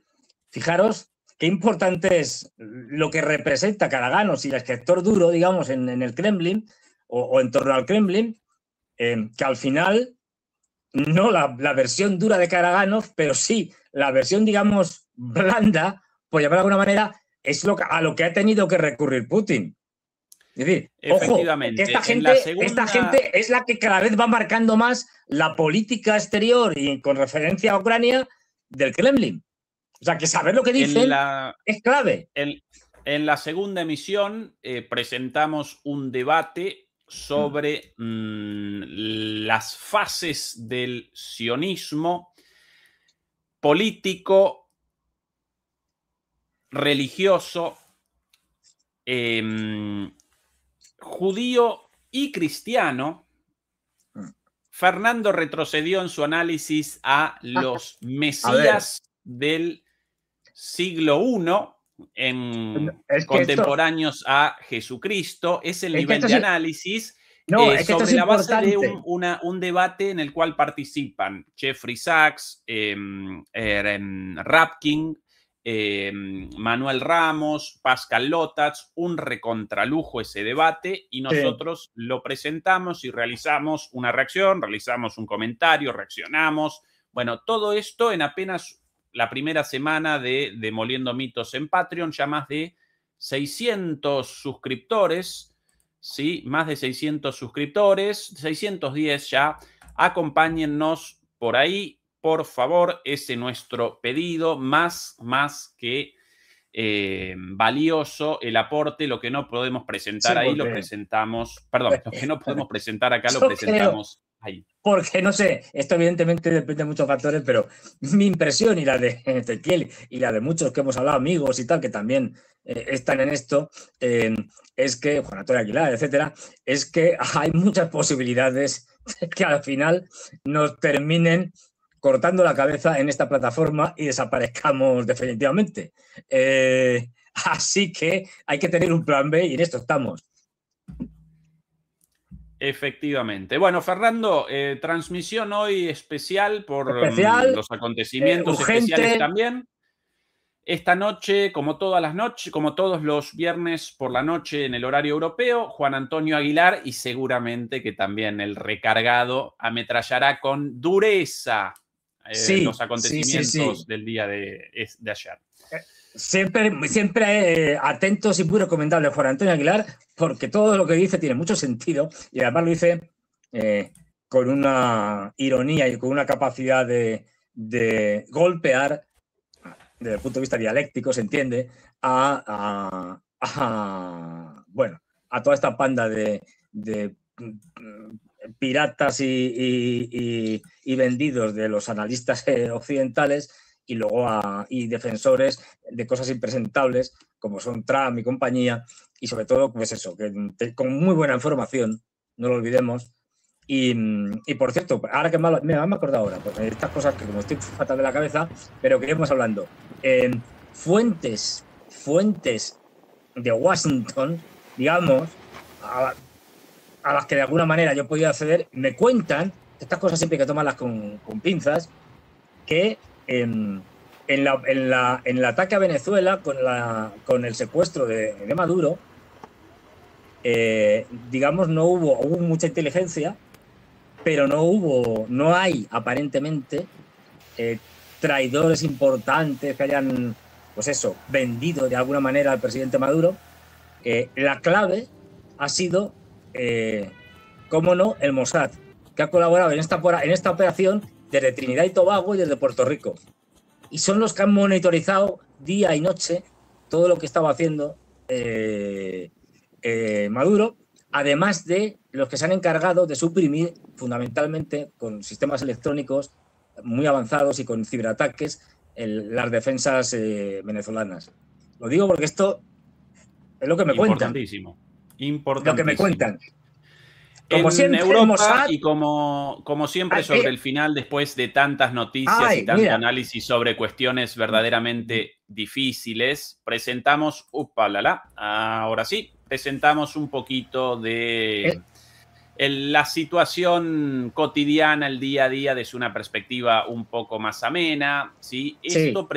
fijaros qué importante es lo que representa Karaganov y el sector duro, digamos, en el Kremlin o en torno al Kremlin, que al final, no la versión dura de Karaganov, pero sí la versión, digamos, blanda, por llamar de alguna manera, es a lo que ha tenido que recurrir Putin. Es decir, ojo, que esta gente es la que cada vez va marcando más la política exterior y con referencia a Ucrania del Kremlin. O sea, que saber lo que dicen es clave. En la segunda emisión presentamos un debate sobre las fases del sionismo político, religioso, judío y cristiano. Fernando retrocedió en su análisis a los mesías del siglo I, contemporáneos a Jesucristo. Es el nivel de análisis sobre la base de un debate en el cual participan Jeffrey Sachs, Rapkin, Manuel Ramos, Pascal Lotats, un recontralujo ese debate, y nosotros lo presentamos y realizamos una reacción, realizamos un comentario, reaccionamos. Bueno, todo esto en apenas la primera semana de Demoliendo Mitos en Patreon. Ya más de 600 suscriptores, ¿sí? Más de 600 suscriptores, 610 ya. Acompáñennos por ahí, por favor, ese es nuestro pedido, más que valioso el aporte. Lo que no podemos presentar ahí lo presentamos, perdón, lo que no podemos presentar acá lo presentamos ahí. Porque, no sé, esto evidentemente depende de muchos factores, pero mi impresión y la de Ezequiel y la de muchos que hemos hablado, amigos y tal, que también están en esto, es que, Juan Antonio Aguilar, etcétera, es que hay muchas posibilidades de que al final nos terminen cortando la cabeza en esta plataforma y desaparezcamos definitivamente. Así que hay que tener un plan B y en esto estamos. Efectivamente. Bueno, Fernando, transmisión hoy especial por los acontecimientos especiales también. Esta noche, como todas las noches, como todos los viernes por la noche en el horario europeo, Juan Antonio Aguilar, y seguramente que también el recargado ametrallará con dureza los acontecimientos del día de ayer. Siempre atentos y muy recomendable Juan Antonio Aguilar, porque todo lo que dice tiene mucho sentido y además lo dice con una ironía y con una capacidad de golpear, desde el punto de vista dialéctico, se entiende, a toda esta panda de piratas y vendidos de los analistas occidentales, y luego y defensores de cosas impresentables como son Trump y compañía, y sobre todo, pues eso, que con muy buena información, no lo olvidemos. Y por cierto, ahora que me he acordado ahora, pues estas cosas que como estoy fatal de la cabeza, pero que iremos hablando. Fuentes de Washington, digamos, a las que de alguna manera yo he podido acceder, me cuentan, estas cosas siempre hay que tomarlas con pinzas, que en el ataque a Venezuela con el secuestro de Maduro, digamos, no hubo mucha inteligencia, pero no hay aparentemente traidores importantes que hayan, pues eso, vendido de alguna manera al presidente Maduro. La clave ha sido cómo no, el Mossad, que ha colaborado en esta operación desde Trinidad y Tobago y desde Puerto Rico. Y son los que han monitorizado día y noche todo lo que estaba haciendo Maduro, además de los que se han encargado de suprimir, fundamentalmente con sistemas electrónicos muy avanzados y con ciberataques, las defensas venezolanas. Lo digo porque esto es lo que me cuentan. Importantísimo. Lo que me cuentan. Como siempre, Europa Mossad, y como siempre sobre el final, después de tantas noticias y tanto análisis sobre cuestiones verdaderamente difíciles, presentamos, ahora sí, presentamos un poquito de la situación cotidiana, el día a día, desde una perspectiva un poco más amena, ¿sí? Esto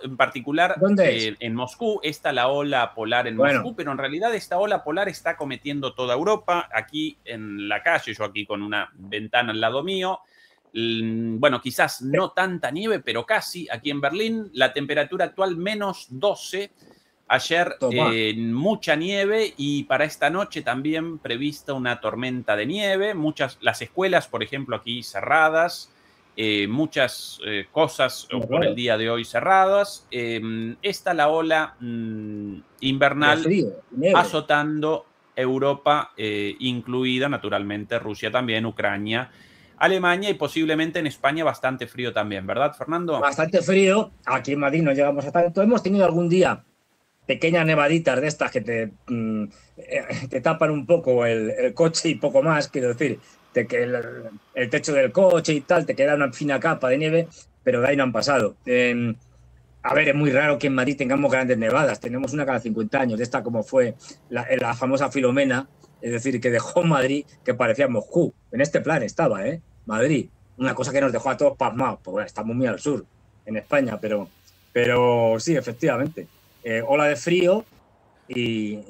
en particular en Moscú, está la ola polar en Moscú, pero en realidad esta ola polar está cometiendo toda Europa. Aquí en la calle, yo aquí con una ventana al lado mío, bueno, quizás no tanta nieve, pero casi. Aquí en Berlín, la temperatura actual -12. Ayer mucha nieve y para esta noche también prevista una tormenta de nieve. Las escuelas, por ejemplo, aquí cerradas. Muchas cosas por el día de hoy cerradas. Está la ola invernal azotando Europa, incluida naturalmente Rusia también, Ucrania, Alemania y posiblemente en España bastante frío también, ¿verdad, Fernando? Bastante frío. Aquí en Madrid no llegamos a tanto. Hemos tenido algún día pequeñas nevaditas de estas que te tapan un poco el coche y poco más, quiero decir, que el techo del coche y tal, te queda una fina capa de nieve, pero de ahí no han pasado. A ver, es muy raro que en Madrid tengamos grandes nevadas. Tenemos una cada 50 años, de esta como fue la famosa Filomena, es decir, que dejó Madrid que parecía Moscú. En este plan estaba, Madrid. Una cosa que nos dejó a todos pasmados. Pues bueno, estamos muy al sur, en España, pero sí, efectivamente. Ola de frío y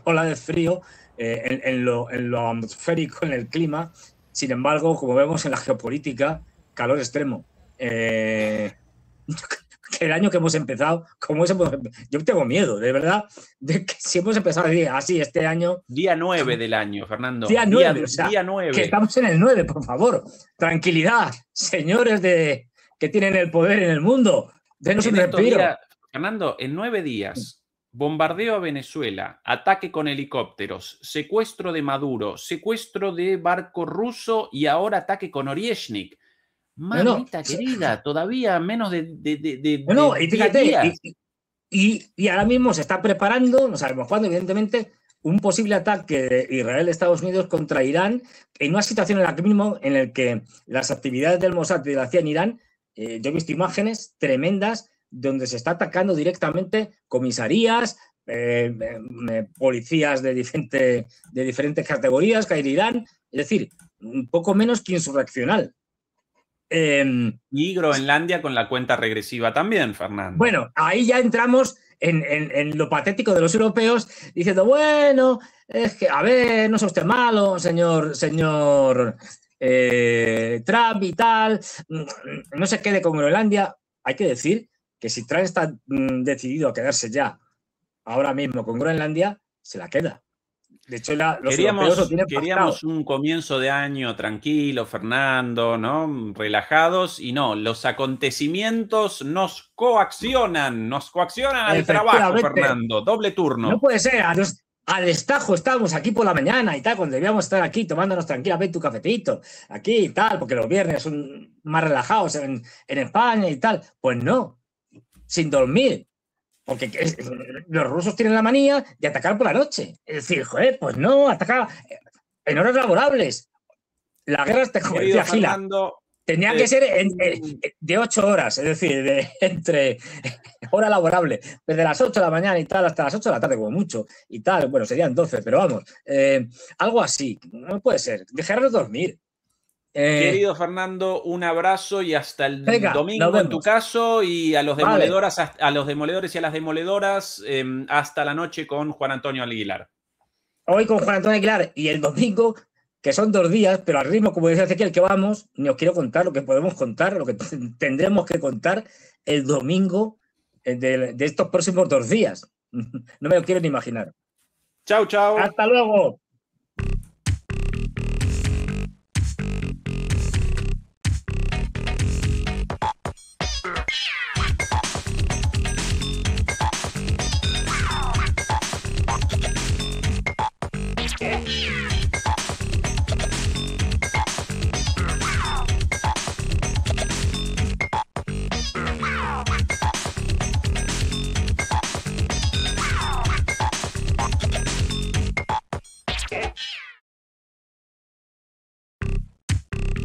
ola de frío en lo atmosférico, en el clima. Sin embargo, como vemos en la geopolítica, calor extremo. El año que hemos empezado, yo tengo miedo, de verdad, de que si hemos empezado así este año... Día 9 del año, Fernando. Día 9, día 9. Que estamos en el 9, por favor. Tranquilidad, señores que tienen el poder en el mundo. Denos un respiro. Fernando, en 9 días, bombardeo a Venezuela, ataque con helicópteros, secuestro de Maduro, secuestro de barco ruso y ahora ataque con Orieshnik. Mamita querida, todavía menos de y fíjate, días. Y ahora mismo se está preparando, no sabemos cuándo, evidentemente, un posible ataque de Israel-Estados Unidos contra Irán en una situación en la que las actividades del Mossad y de la CIA en Irán, yo he visto imágenes tremendas donde se está atacando directamente comisarías, policías de diferentes categorías que hay en Irán, es decir, un poco menos que insurreccional. Y Groenlandia con la cuenta regresiva también, Fernando. Bueno, ahí ya entramos en lo patético de los europeos, diciendo, bueno, es que, a ver, no sea usted malo, señor Trump y tal, no se quede con Groenlandia. Hay que decir que si Trump está decidido a quedarse ya ahora mismo con Groenlandia, se la queda. De hecho, los europeos lo tienen queríamos un comienzo de año tranquilo, Fernando, ¿no? Relajados, y no, los acontecimientos nos coaccionan al trabajo, Fernando. Doble turno. No puede ser, a destajo estamos aquí por la mañana y tal, cuando debíamos estar aquí tomándonos tranquilamente tu cafetito, aquí y tal, porque los viernes son más relajados en España y tal. Pues no, sin dormir. Porque los rusos tienen la manía de atacar por la noche. Es decir, joder, pues no, atacar en horas laborables. La guerra, como decía Gila, tenía que ser de 8 horas, es decir, entre hora laborable, desde las 8 de la mañana y tal hasta las 8 de la tarde, como mucho, y tal. Bueno, serían 12, pero vamos, algo así. No puede ser. Dejarlos dormir. Querido Fernando, un abrazo y hasta el domingo en tu caso, y a los demoledores, a los demoledores y a las demoledoras, hasta la noche con Juan Antonio Aguilar. Hoy con Juan Antonio Aguilar y el domingo, que son 2 días, pero al ritmo, como decía Ezequiel, que vamos, ni os quiero contar lo que podemos contar, lo que tendremos que contar el domingo de estos próximos 2 días. No me lo quiero ni imaginar. Chao, chao. Hasta luego.